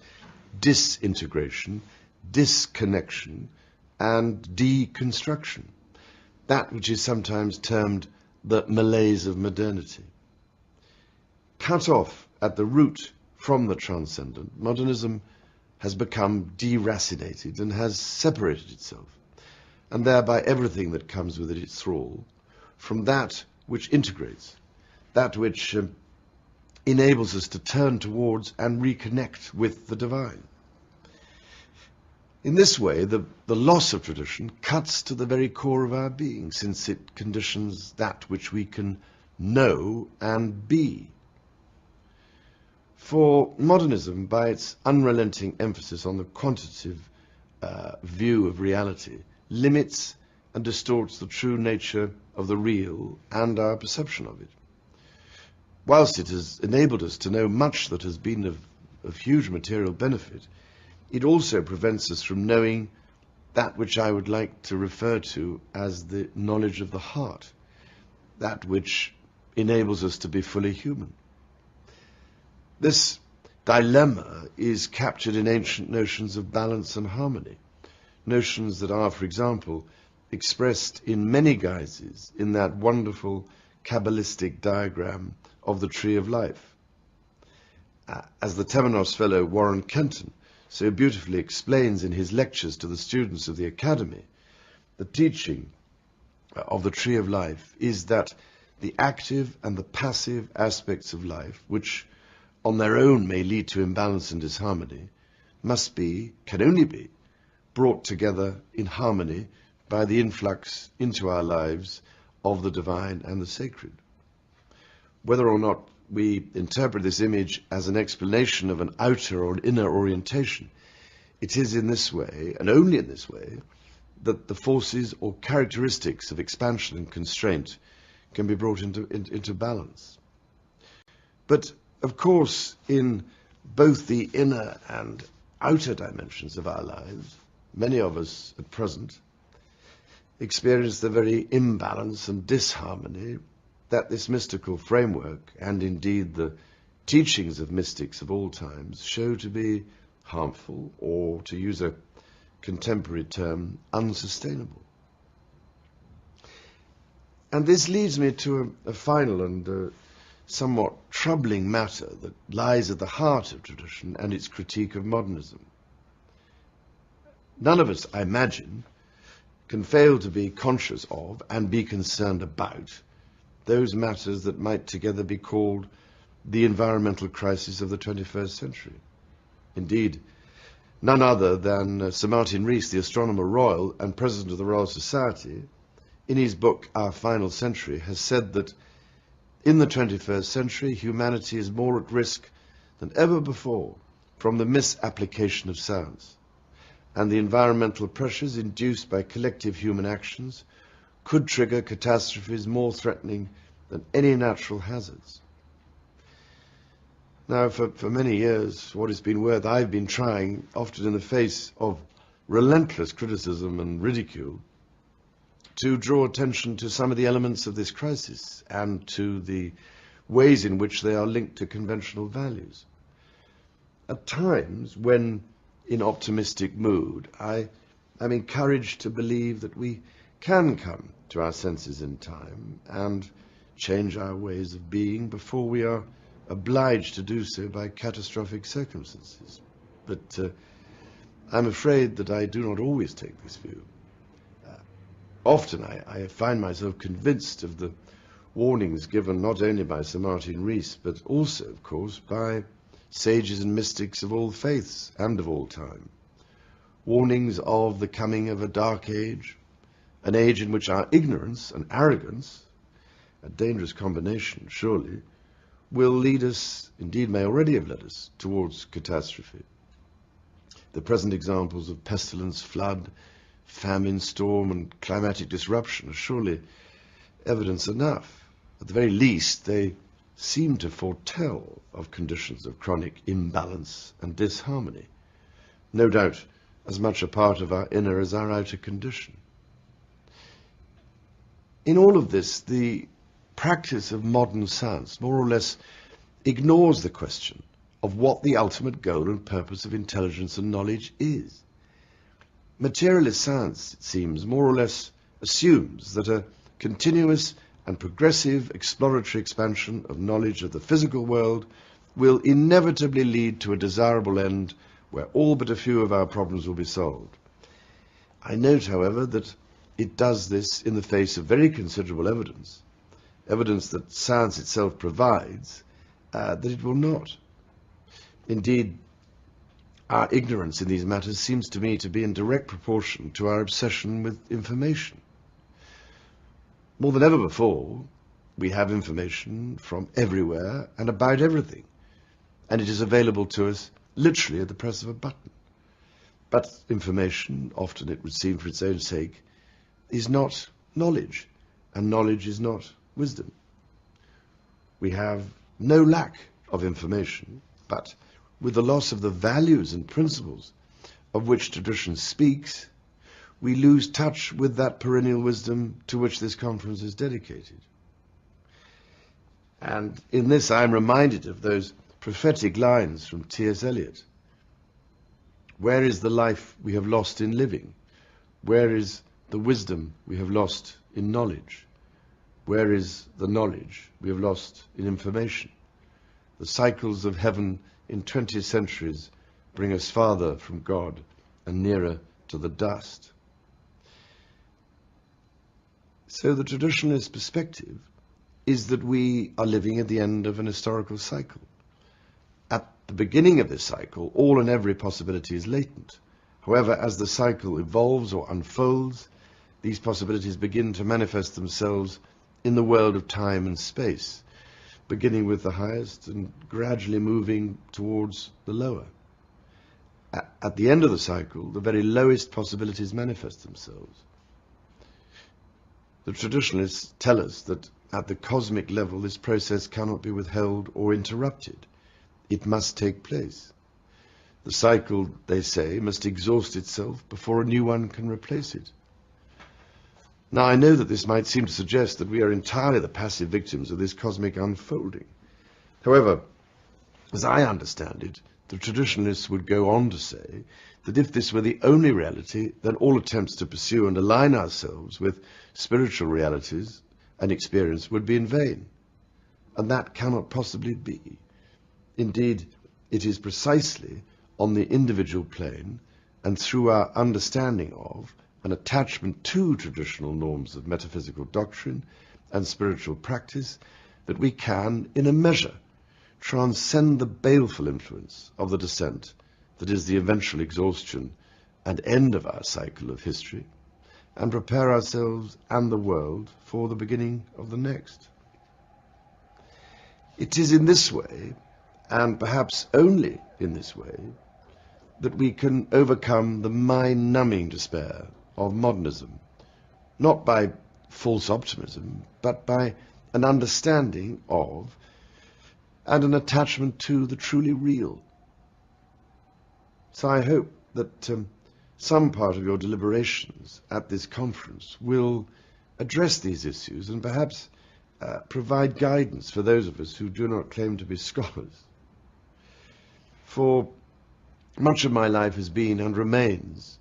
disintegration, disconnection, and deconstruction, that which is sometimes termed the malaise of modernity. Cut off at the root from the transcendent, modernism has become deracinated and has separated itself, and thereby everything that comes within its thrall, from that which integrates, that which enables us to turn towards and reconnect with the divine. In this way, the loss of tradition cuts to the very core of our being, since it conditions that which we can know and be. For modernism, by its unrelenting emphasis on the quantitative view of reality, limits and distorts the true nature of the real and our perception of it. Whilst it has enabled us to know much that has been of huge material benefit, it also prevents us from knowing that which I would like to refer to as the knowledge of the heart, that which enables us to be fully human. This dilemma is captured in ancient notions of balance and harmony, notions that are, for example, expressed in many guises in that wonderful Kabbalistic diagram of the tree of life. as the Temenos fellow Warren Kenton so beautifully explains in his lectures to the students of the Academy, the teaching of the Tree of Life is that the active and the passive aspects of life, which on their own may lead to imbalance and disharmony, can only be brought together in harmony by the influx into our lives of the divine and the sacred. Whether or not we interpret this image as an explanation of an outer or an inner orientation, it is in this way, and only in this way, that the forces or characteristics of expansion and constraint can be brought into balance. But, of course, in both the inner and outer dimensions of our lives, many of us at present experience the very imbalance and disharmony that this mystical framework, and indeed the teachings of mystics of all times, show to be harmful, or, to use a contemporary term, unsustainable. And this leads me to a final and somewhat troubling matter that lies at the heart of tradition and its critique of modernism. None of us, I imagine, can fail to be conscious of and be concerned about those matters that might together be called the environmental crisis of the 21st century. Indeed, none other than Sir Martin Rees, the Astronomer Royal and President of the Royal Society, in his book Our Final Century, has said that in the 21st century, humanity is more at risk than ever before from the misapplication of science, and the environmental pressures induced by collective human actions could trigger catastrophes more threatening than any natural hazards. Now, for many years, for what it's been worth, I've been trying, often in the face of relentless criticism and ridicule, to draw attention to some of the elements of this crisis and to the ways in which they are linked to conventional values. At times, when in optimistic mood, I am encouraged to believe that we can come to our senses in time and change our ways of being before we are obliged to do so by catastrophic circumstances. But I'm afraid that I do not always take this view. Often I find myself convinced of the warnings given not only by Sir Martin Rees, but also, of course, by sages and mystics of all faiths and of all time. Warnings of the coming of a dark age, an age in which our ignorance and arrogance, a dangerous combination surely, will lead us, indeed may already have led us, towards catastrophe. The present examples of pestilence, flood, famine, storm, and climatic disruption are surely evidence enough. At the very least, they seem to foretell of conditions of chronic imbalance and disharmony, no doubt as much a part of our inner as our outer condition. In all of this, the practice of modern science more or less ignores the question of what the ultimate goal and purpose of intelligence and knowledge is. Materialist science, it seems, more or less assumes that a continuous and progressive exploratory expansion of knowledge of the physical world will inevitably lead to a desirable end where all but a few of our problems will be solved. I note, however, that it does this in the face of very considerable evidence that science itself provides, that it will not. Indeed, our ignorance in these matters seems to me to be in direct proportion to our obsession with information. More than ever before, we have information from everywhere and about everything, and it is available to us literally at the press of a button. But information, often it would seem for its own sake, is not knowledge, and knowledge is not wisdom. We have no lack of information, but with the loss of the values and principles of which tradition speaks, we lose touch with that perennial wisdom to which this conference is dedicated. And in this I am reminded of those prophetic lines from T.S. Eliot. Where is the life we have lost in living? Where is the wisdom we have lost in knowledge? Where is the knowledge we have lost in information? The cycles of heaven in 20 centuries bring us farther from God and nearer to the dust. So the traditionalist perspective is that we are living at the end of an historical cycle. At the beginning of this cycle, all and every possibility is latent. However, as the cycle evolves or unfolds, these possibilities begin to manifest themselves in the world of time and space, beginning with the highest and gradually moving towards the lower. At the end of the cycle, the very lowest possibilities manifest themselves. The traditionalists tell us that at the cosmic level, this process cannot be withheld or interrupted. It must take place. The cycle, they say, must exhaust itself before a new one can replace it. Now, I know that this might seem to suggest that we are entirely the passive victims of this cosmic unfolding. However, as I understand it, the traditionalists would go on to say that if this were the only reality, then all attempts to pursue and align ourselves with spiritual realities and experience would be in vain. And that cannot possibly be. Indeed, it is precisely on the individual plane and through our understanding of and attachment to traditional norms of metaphysical doctrine and spiritual practice that we can, in a measure, transcend the baleful influence of the descent that is the eventual exhaustion and end of our cycle of history, and prepare ourselves and the world for the beginning of the next. It is in this way, and perhaps only in this way, that we can overcome the mind-numbing despair of modernism, not by false optimism, but by an understanding of and an attachment to the truly real. So I hope that some part of your deliberations at this conference will address these issues and perhaps provide guidance for those of us who do not claim to be scholars. For much of my life has been and remains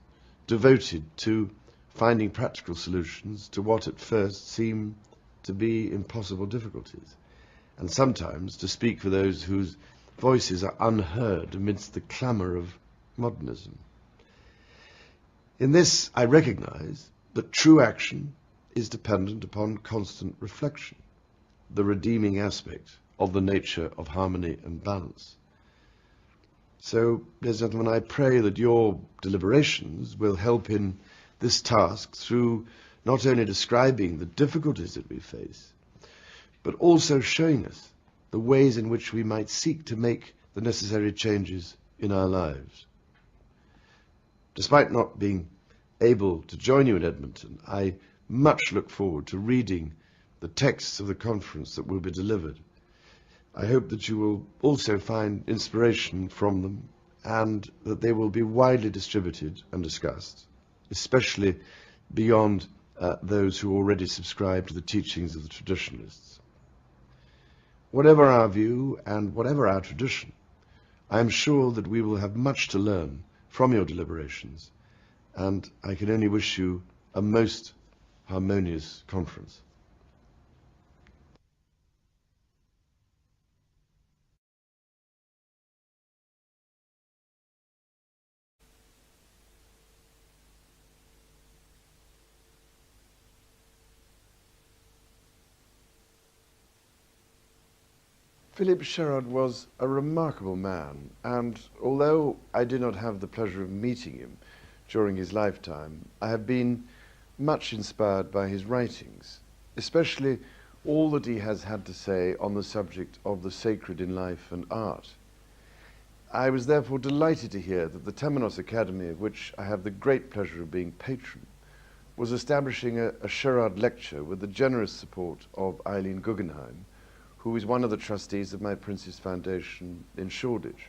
devoted to finding practical solutions to what at first seem to be impossible difficulties, and sometimes to speak for those whose voices are unheard amidst the clamour of modernism. In this, I recognize that true action is dependent upon constant reflection, the redeeming aspect of the nature of harmony and balance. So, ladies and gentlemen, I pray that your deliberations will help in this task through not only describing the difficulties that we face, but also showing us the ways in which we might seek to make the necessary changes in our lives. Despite not being able to join you in Edmonton, I much look forward to reading the texts of the conference that will be delivered. I hope that you will also find inspiration from them and that they will be widely distributed and discussed, especially beyond those who already subscribe to the teachings of the traditionalists. Whatever our view and whatever our tradition, I am sure that we will have much to learn from your deliberations, and I can only wish you a most harmonious conference. Philip Sherrod was a remarkable man, and although I did not have the pleasure of meeting him during his lifetime, I have been much inspired by his writings, especially all that he has had to say on the subject of the sacred in life and art. I was therefore delighted to hear that the Temenos Academy, of which I have the great pleasure of being patron, was establishing a Sherrod lecture with the generous support of Eileen Guggenheim, who is one of the trustees of my Prince's Foundation in Shoreditch.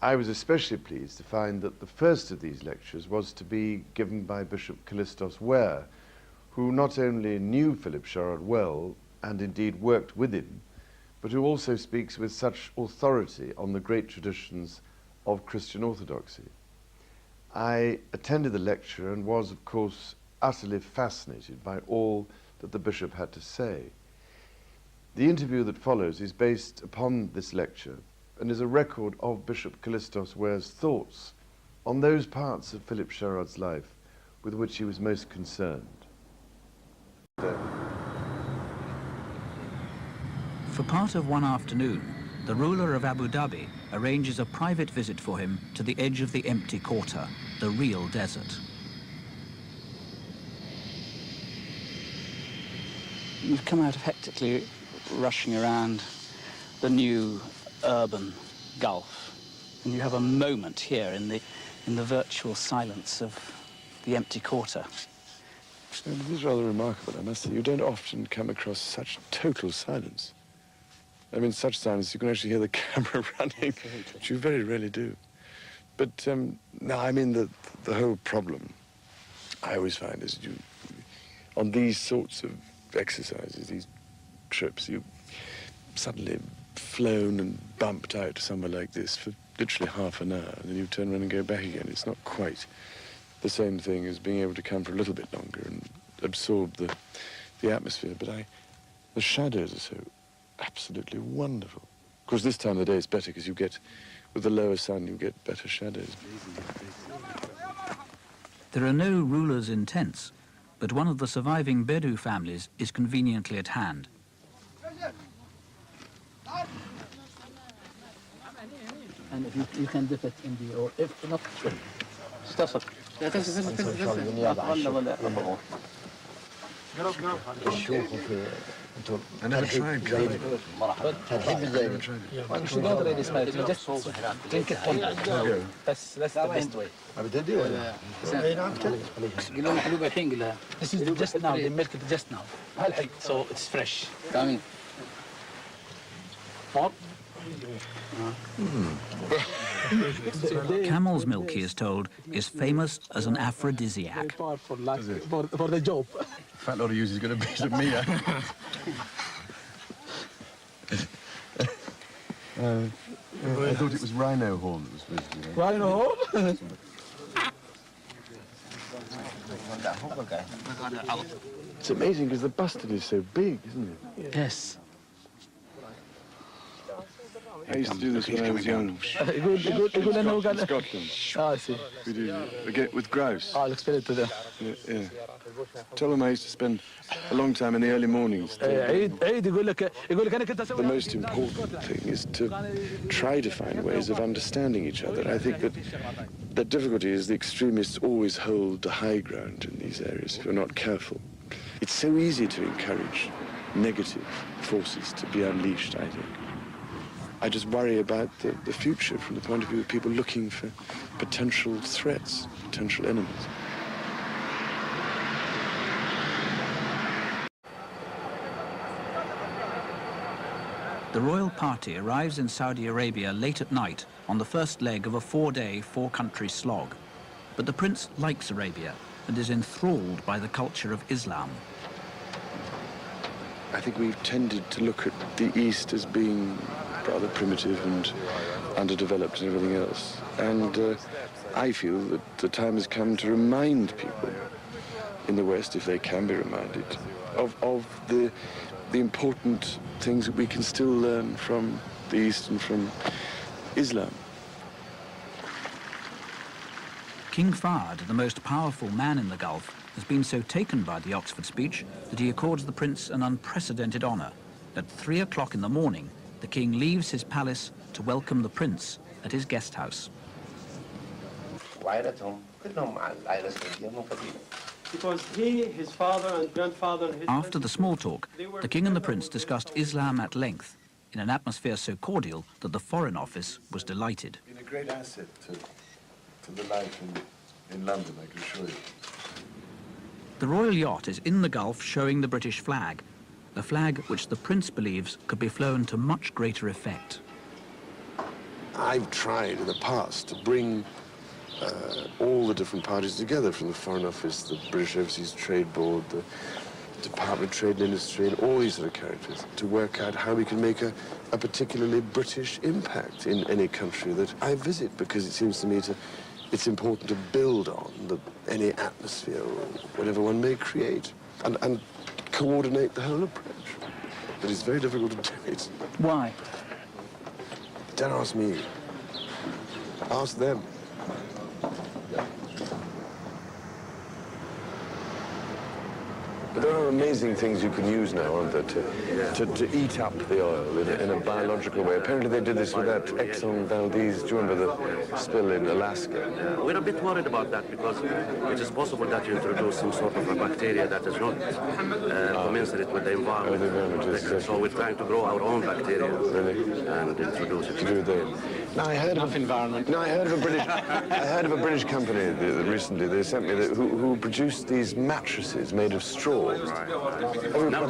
I was especially pleased to find that the first of these lectures was to be given by Bishop Callistos Ware, who not only knew Philip Sherrod well, and indeed worked with him, but who also speaks with such authority on the great traditions of Christian orthodoxy. I attended the lecture and was, of course, utterly fascinated by all that the bishop had to say. The interview that follows is based upon this lecture, and is a record of Bishop Callistos Ware's thoughts on those parts of Philip Sherrod's life with which he was most concerned. For part of one afternoon, the ruler of Abu Dhabi arranges a private visit for him to the edge of the empty quarter, the real desert. You've come out of hectically rushing around the new urban Gulf, and you have a moment here in the virtual silence of the empty quarter. It is rather remarkable, I must say. You don't often come across such total silence. I mean, such silence, you can actually hear the camera running, which you very rarely do. But, no, I mean, the whole problem, I always find, is on these sorts of exercises, these trips, you suddenly flown and bumped out to somewhere like this for literally half an hour, and then you turn around and go back again. It's not quite the same thing as being able to come for a little bit longer and absorb the atmosphere. But the shadows are so absolutely wonderful. Of course, this time of the day it's better because you get, with the lower sun, you get better shadows. There are no rulers in tents, but one of the surviving Bedu families is conveniently at hand. And if you can dip it in the, or if not, stuff it. I never tried colouring. You don't really smell it, you just drink it on. That's the best way. This is just now, they milk it just now. So it's fresh. Camel's milk, he is told, is famous as an aphrodisiac. For the job. Fat lot of use is going to be to me. I thought it was rhino horn that was supposed to be there. Rhino horn? It's amazing because the bustard is so big, isn't it? Yes. I used to do this when I was young. In Scotland. Ah, I see. We do again with grouse. I'll explain it to them. Yeah. Tell them I used to spend a long time in the early mornings. The most important thing is to try to find ways of understanding each other. I think that the difficulty is the extremists always hold the high ground in these areas if you're not careful. It's so easy to encourage negative forces to be unleashed, I think. I just worry about the future from the point of view of people looking for potential threats, potential enemies. The royal party arrives in Saudi Arabia late at night on the first leg of a 4-day, 4-country slog. But the prince likes Arabia and is enthralled by the culture of Islam. I think we've tended to look at the East as being rather primitive and underdeveloped and everything else. And I feel that the time has come to remind people in the West, if they can be reminded, of the important things that we can still learn from the East and from Islam. King Fahd, the most powerful man in the Gulf, has been so taken by the Oxford speech that he accords the prince an unprecedented honour. At 3 o'clock in the morning, the king leaves his palace to welcome the prince at his guest house. Because he, his father and grandfather... After the small talk, the king and the prince discussed Islam at length, in an atmosphere so cordial that the Foreign Office was delighted. It's been a great asset to the life in London, I can assure you. The royal yacht is in the Gulf showing the British flag, a flag which the prince believes could be flown to much greater effect. I've tried in the past to bring all the different parties together, from the Foreign Office, the British Overseas Trade Board, the Department of Trade and Industry, and all these sort of characters, to work out how we can make a particularly British impact in any country that I visit, because it seems to me it's important to build on any atmosphere or whatever one may create, and coordinate the whole approach. But it's very difficult to do it. Why? Don't ask me. Ask them. But there are amazing things you can use now, aren't there, to eat up the oil in a biological way. Apparently they did this with that Exxon Valdez, do you remember the spill in Alaska? We're a bit worried about that because it is possible that you introduce some sort of a bacteria that is not commensurate with the environment. Oh, the environment is So we're trying to grow our own bacteria and introduce it. To do that. Now I heard of environment. No, I heard of a British company recently. They sent me who produced these mattresses made of straw. Right. Now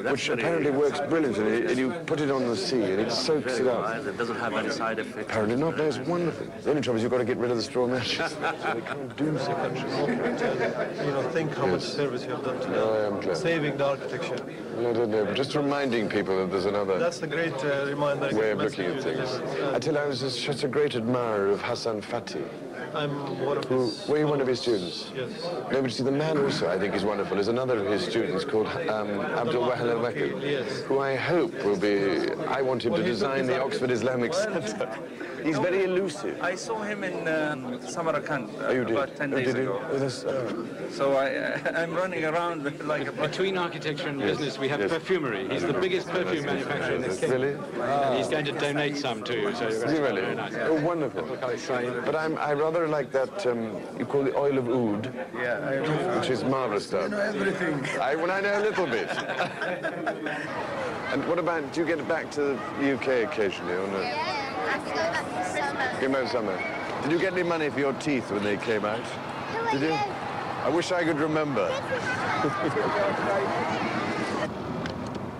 which apparently works brilliantly, and you put it on the sea and it soaks it up. It doesn't have any side effects. Apparently not. No, it's wonderful. The only trouble is you've got to get rid of the straw mattresses. So they can't do so much. Think how much service you have done to them. I am glad. Saving the architecture. I don't know. Just reminding people that there's another That's a great reminder. way of looking at things. I tell you, I was such a great admirer of Hassan Fatih. I'm one of his... Were you one of his students? Yes. No, but see, the man also, I think, is wonderful. There's another of his students called Abdul Wahid al-Wakil, Yes. who I hope will be... I want him to he's design the Oxford Islamic Center. He's very elusive. I saw him in Samarkand about 10 days Did you? ago. Oh, that's, So I'm running around like a... Between architecture and business, we have perfumery. He's the biggest perfume manufacturer in the kingdom. Really? And he's going to donate some to you. So Is he really? Oh, wonderful. But I rather like that, you call it oil of oud, which is marvelous stuff. You know everything. I know a little bit. And what about, do you get back to the UK occasionally or no? Yeah, I have to go back for summer. Came out summer. Did you get any money for your teeth when they came out? Did you? I wish I could remember.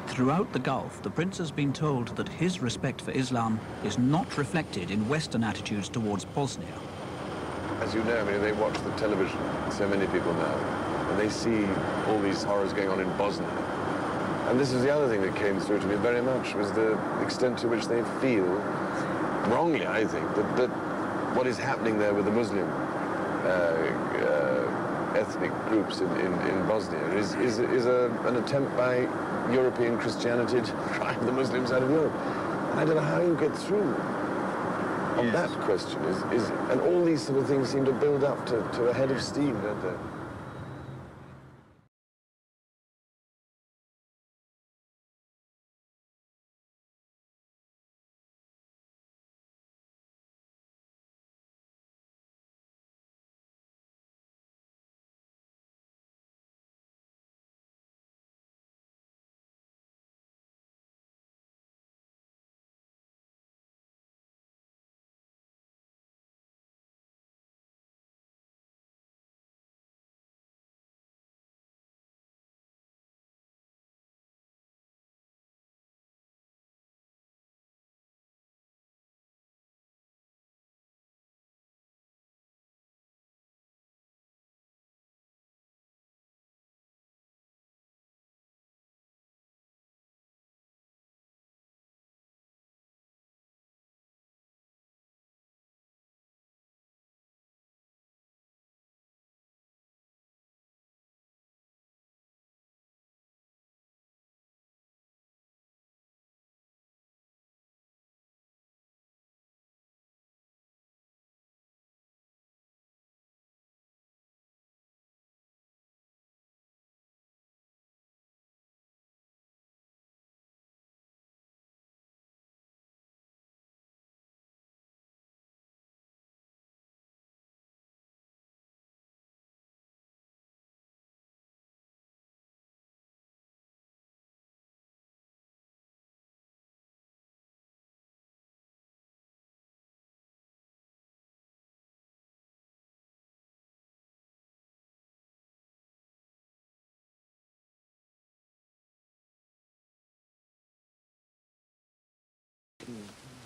Throughout the Gulf, the prince has been told that his respect for Islam is not reflected in Western attitudes towards Bosnia. As you know, I mean, they watch the television, so many people now, and they see all these horrors going on in Bosnia. And this is the other thing that came through to me very much, was the extent to which they feel, wrongly I think, that what is happening there with the Muslim ethnic groups in Bosnia is an attempt by European Christianity to drive the Muslims out of Europe. And I don't know how you get through on that question, and all these sort of things seem to build up to a head of steam, don't they?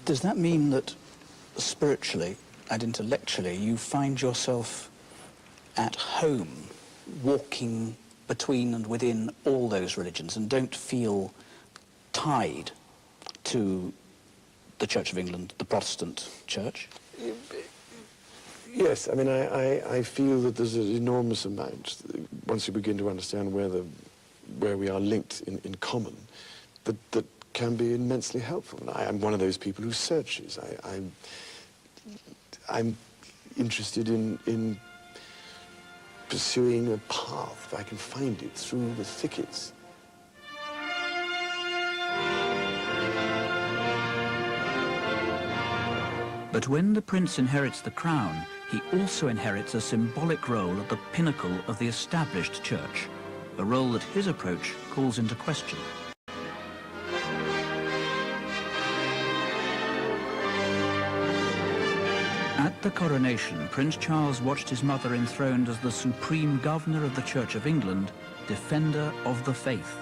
Does that mean that spiritually and intellectually you find yourself at home walking between and within all those religions and don't feel tied to the Church of England, the Protestant Church? Yes, I mean, I feel that there's an enormous amount, once you begin to understand where we are linked in common, that can be immensely helpful. And I'm one of those people who searches. I'm interested in pursuing a path, if I can find it, through the thickets. But when the prince inherits the crown, he also inherits a symbolic role at the pinnacle of the established church, a role that his approach calls into question. At the coronation, Prince Charles watched his mother enthroned as the supreme governor of the Church of England, defender of the faith.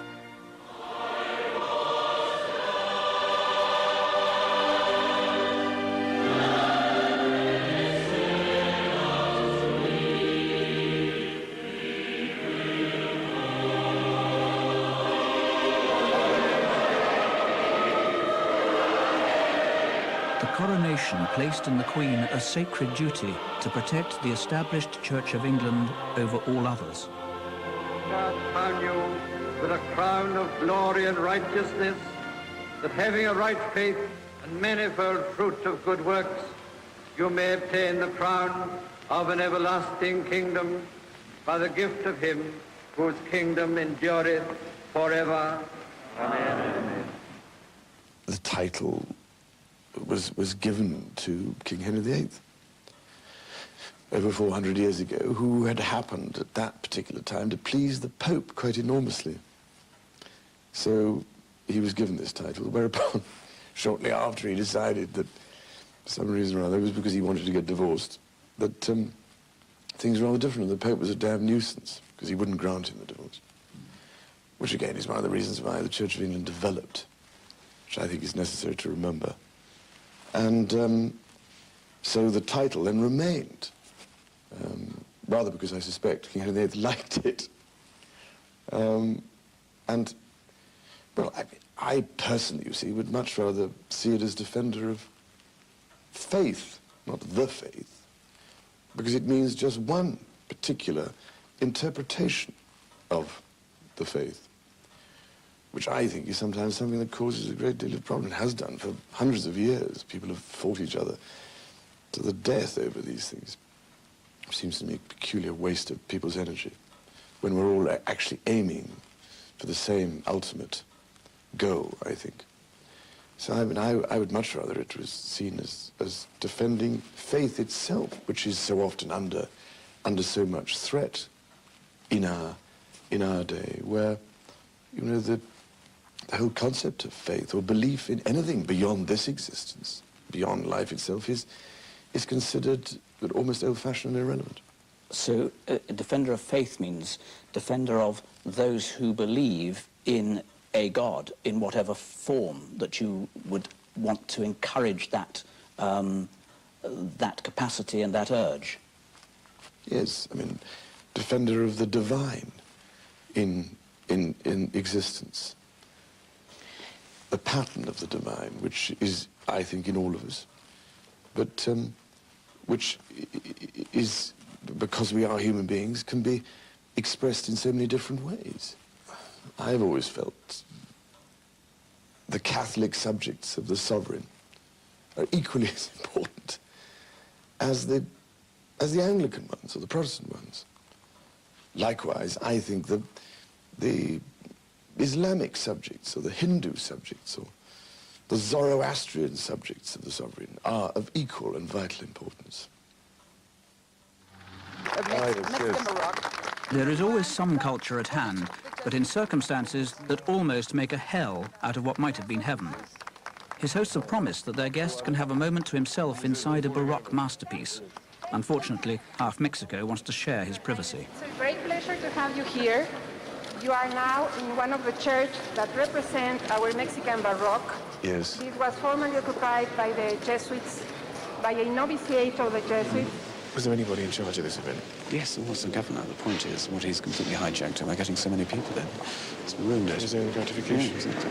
Coronation placed in the Queen a sacred duty to protect the established Church of England over all others. God crown you with a crown of glory and righteousness, that having a right faith and manifold fruit of good works, you may obtain the crown of an everlasting kingdom by the gift of him whose kingdom endureth forever. Amen. The title was given to King Henry VIII over 400 years ago, who had happened at that particular time to please the Pope quite enormously. So he was given this title, whereupon shortly after he decided that for some reason or other, it was because he wanted to get divorced, that things were rather different, and the Pope was a damn nuisance because he wouldn't grant him the divorce, which again is one of the reasons why the Church of England developed, which I think is necessary to remember. And so the title then remained, rather because I suspect King Henry VIII liked it. And, well, I personally, you see, would much rather see it as defender of faith, not the faith, because it means just one particular interpretation of the faith, which I think is sometimes something that causes a great deal of problem. It has done for hundreds of years. People have fought each other to the death over these things. It seems to me a peculiar waste of people's energy when we're all actually aiming for the same ultimate goal, I think. So I mean, I would much rather it was seen as defending faith itself, which is so often under so much threat in our day, where, you know, the whole concept of faith or belief in anything beyond this existence, beyond life itself, is considered almost old-fashioned and irrelevant. So a defender of faith means defender of those who believe in a God in whatever form that you would want to encourage that that capacity and that urge. Yes, I mean, defender of the divine in existence. The pattern of the divine, which is, I think, in all of us, but which is, because we are human beings, can be expressed in so many different ways. I've always felt the Catholic subjects of the sovereign are equally as important as the Anglican ones or the Protestant ones. Likewise, I think the Islamic subjects or the Hindu subjects or the Zoroastrian subjects of the sovereign are of equal and vital importance. There is always some culture at hand, but in circumstances that almost make a hell out of what might have been heaven. His hosts have promised that their guest can have a moment to himself inside a Baroque masterpiece. Unfortunately, half Mexico wants to share his privacy. It's a great pleasure to have you here. You are now in one of the churches that represent our Mexican Baroque. Yes. This was formerly occupied by the Jesuits, by a novitiate of the Jesuits. Was there anybody in charge of this event? Yes, there was the governor. The point is, what he's completely hijacked it by getting so many people in. It's ruined it. His own gratification. Yeah, exactly.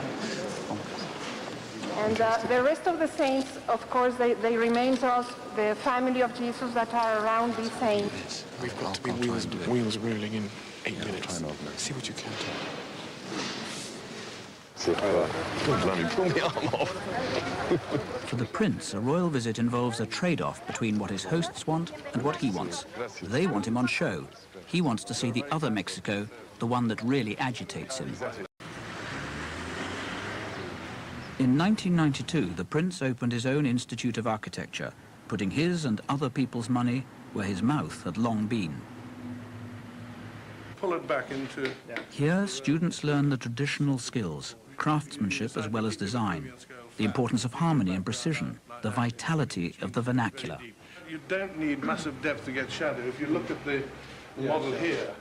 And the rest of the saints, of course, they remain to us the family of Jesus that are around these saints. Yes. We've got to be wheels rolling in 8 minutes. See what you can do. Pull the arm off. For the prince, a royal visit involves a trade-off between what his hosts want and what he wants. They want him on show. He wants to see the other Mexico, the one that really agitates him. In 1992, the prince opened his own Institute of Architecture, putting his and other people's money where his mouth had long been. Pull it back into... Here, students learn the traditional skills, craftsmanship as well as design, the importance of harmony and precision, the vitality of the vernacular. You don't need massive depth to get shadow. If you look at the model here...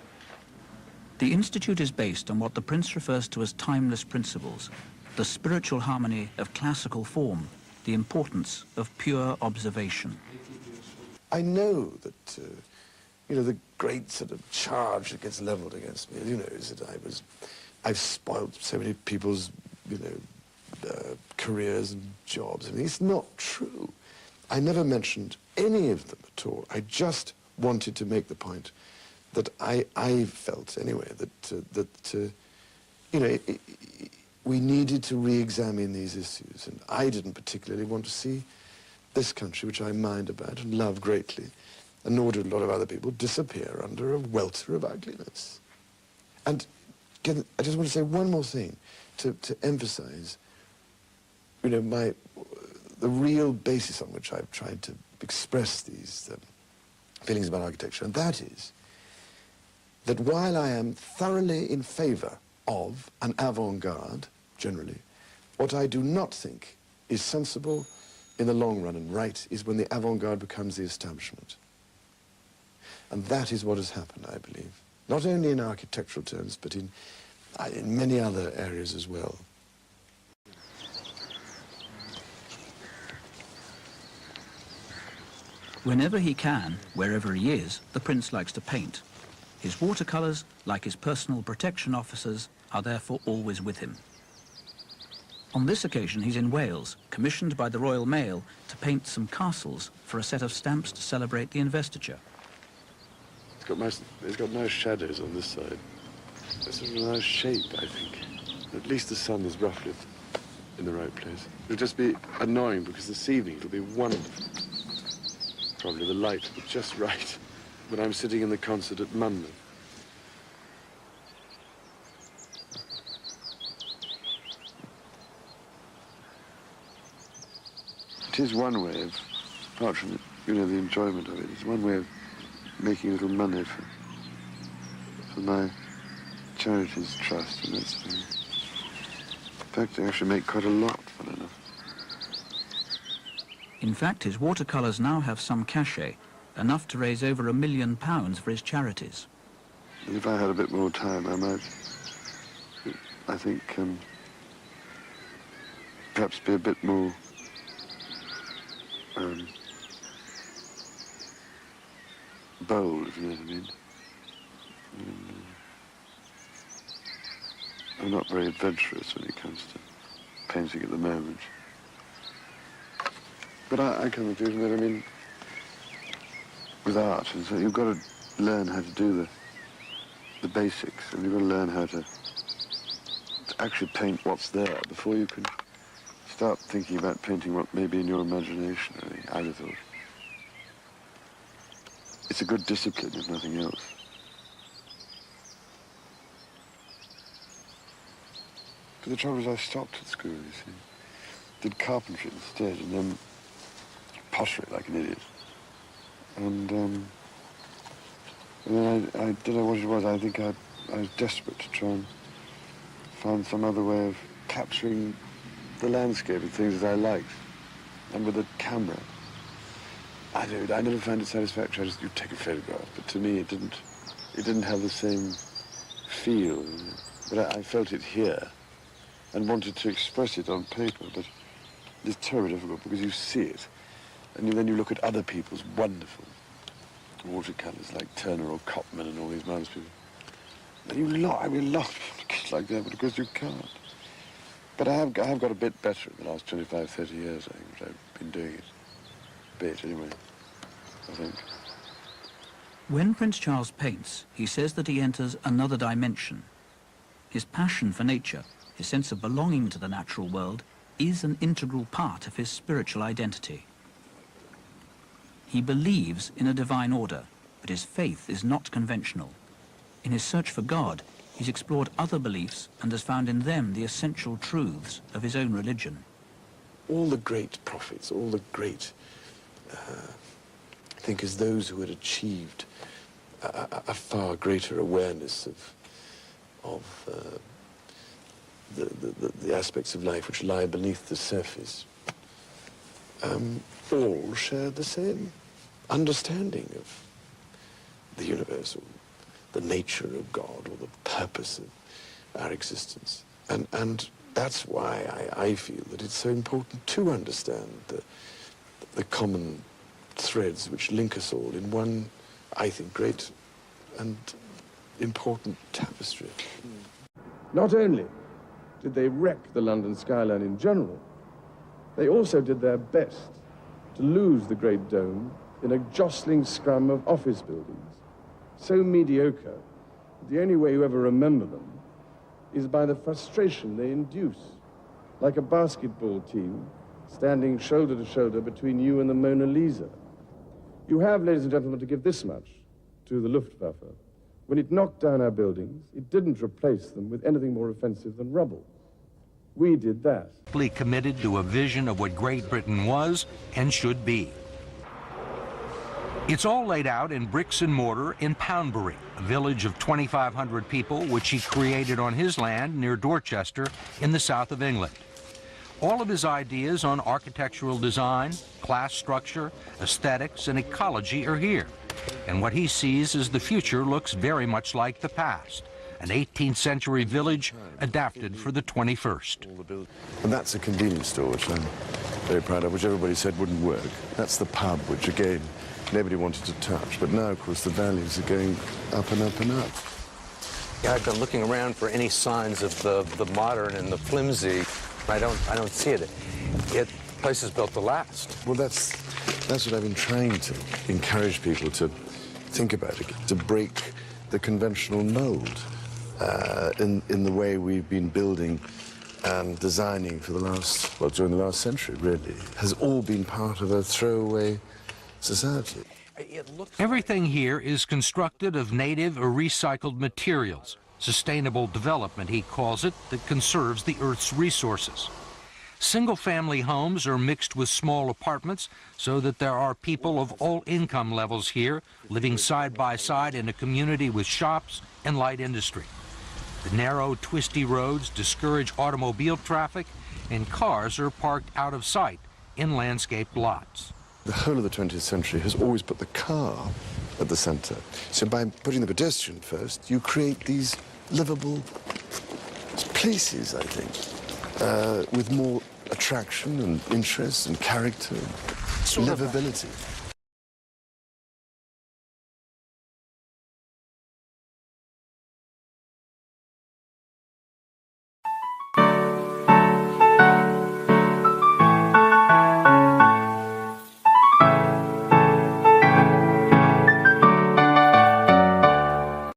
The Institute is based on what the prince refers to as timeless principles, the spiritual harmony of classical form, the importance of pure observation. I know that, you know, the great sort of charge that gets leveled against me, you know, is that I've spoiled so many people's, you know, careers and jobs. I mean, it's not true. I never mentioned any of them at all. I just wanted to make the point that I felt, anyway, that you know, we needed to re-examine these issues, and I didn't particularly want to see this country, which I mind about and love greatly, and nor do a lot of other people, disappear under a welter of ugliness. And again, I just want to say one more thing to emphasize, you know, the real basis on which I've tried to express these feelings about architecture, and that is that while I am thoroughly in favor of an avant-garde, generally, what I do not think is sensible in the long run and right is when the avant-garde becomes the establishment. And that is what has happened, I believe, not only in architectural terms, but in many other areas as well. Whenever he can, wherever he is, the prince likes to paint. His watercolors, like his personal protection officers, are therefore always with him. On this occasion, he's in Wales, commissioned by the Royal Mail to paint some castles for a set of stamps to celebrate the investiture. It's got nice shadows on this side. It's sort of a nice shape, I think. At least the sun is roughly in the right place. It'll just be annoying because this evening it'll be wonderful. Probably the light will be just right when I'm sitting in the concert at Monmouth. It is one way of, apart from, you know, the enjoyment of it, it's one way of making a little money for my charities trust, and that's, in fact, I actually make quite a lot, fun enough. In fact, his watercolors now have some cachet, enough to raise over £1 million for his charities. And if I had a bit more time, I might, I think, perhaps be a bit more bold, if you know what I mean. I'm not very adventurous when it comes to painting at the moment. But I kind of do that, I mean, with art, and so you've got to learn how to do the basics, and you've got to learn how to actually paint what's there before you can start thinking about painting what may be in your imagination, really, I'd have thought. It's a good discipline, if nothing else. But the trouble is I stopped at school, you see. Did carpentry instead, and then pottery like an idiot. And then I don't know what it was. I think I was desperate to try and find some other way of capturing the landscape and things that I liked. And with a camera, I never found it satisfactory. You'd take a photograph, but to me it didn't have the same feel. But I felt it here and wanted to express it on paper, but it's terribly difficult because you see it, and then you look at other people's wonderful watercolors like Turner or Copman and all these marvelous people. And you love kids like that, but of course you can't. But I have got a bit better in the last 25, 30 years, I think, which I've been doing it. A bit, anyway, I think. When Prince Charles paints, he says that he enters another dimension. His passion for nature, his sense of belonging to the natural world is an integral part of his spiritual identity. He believes in a divine order, but his faith is not conventional. In his search for God, he's explored other beliefs and has found in them the essential truths of his own religion. All the great prophets, all the great thinkers, those who had achieved a far greater awareness of the aspects of life which lie beneath the surface, all shared the same understanding of the universe, or the nature of God, or the purpose of our existence. And that's why I feel that it's so important to understand the common threads which link us all in one, I think, great and important tapestry. Not only did they wreck the London skyline in general, they also did their best to lose the Great Dome in a jostling scrum of office buildings, so mediocre that the only way you ever remember them is by the frustration they induce, like a basketball team standing shoulder to shoulder between you and the Mona Lisa. You have, ladies and gentlemen, to give this much to the Luftwaffe. When it knocked down our buildings, it didn't replace them with anything more offensive than rubble. We did that. Committed to a vision of what Great Britain was and should be. It's all laid out in bricks and mortar in Poundbury, a village of 2,500 people which he created on his land near Dorchester in the south of England. All of his ideas on architectural design, class structure, aesthetics, and ecology are here. And what he sees as the future looks very much like the past, an 18th century village adapted for the 21st. And that's a convenience store, which I'm very proud of, which everybody said wouldn't work. That's the pub, which again, nobody wanted to touch. But now, of course, the values are going up and up and up. Yeah, I've been looking around for any signs of the modern and the flimsy. I don't see it. The place is built to last. Well, that's what I've been trying to encourage people to think about, to break the conventional mold in the way we've been building and designing for the last, well, during the last century, really, has all been part of a throwaway society. Everything here is constructed of native or recycled materials. Sustainable development, he calls it, that conserves the Earth's resources. Single-family homes are mixed with small apartments so that there are people of all income levels here living side by side in a community with shops and light industry. The narrow, twisty roads discourage automobile traffic, and cars are parked out of sight in landscaped lots. The whole of the 20th century has always put the car at the center. So by putting the pedestrian first, you create these livable places, I think, with more attraction and interest and character and livability.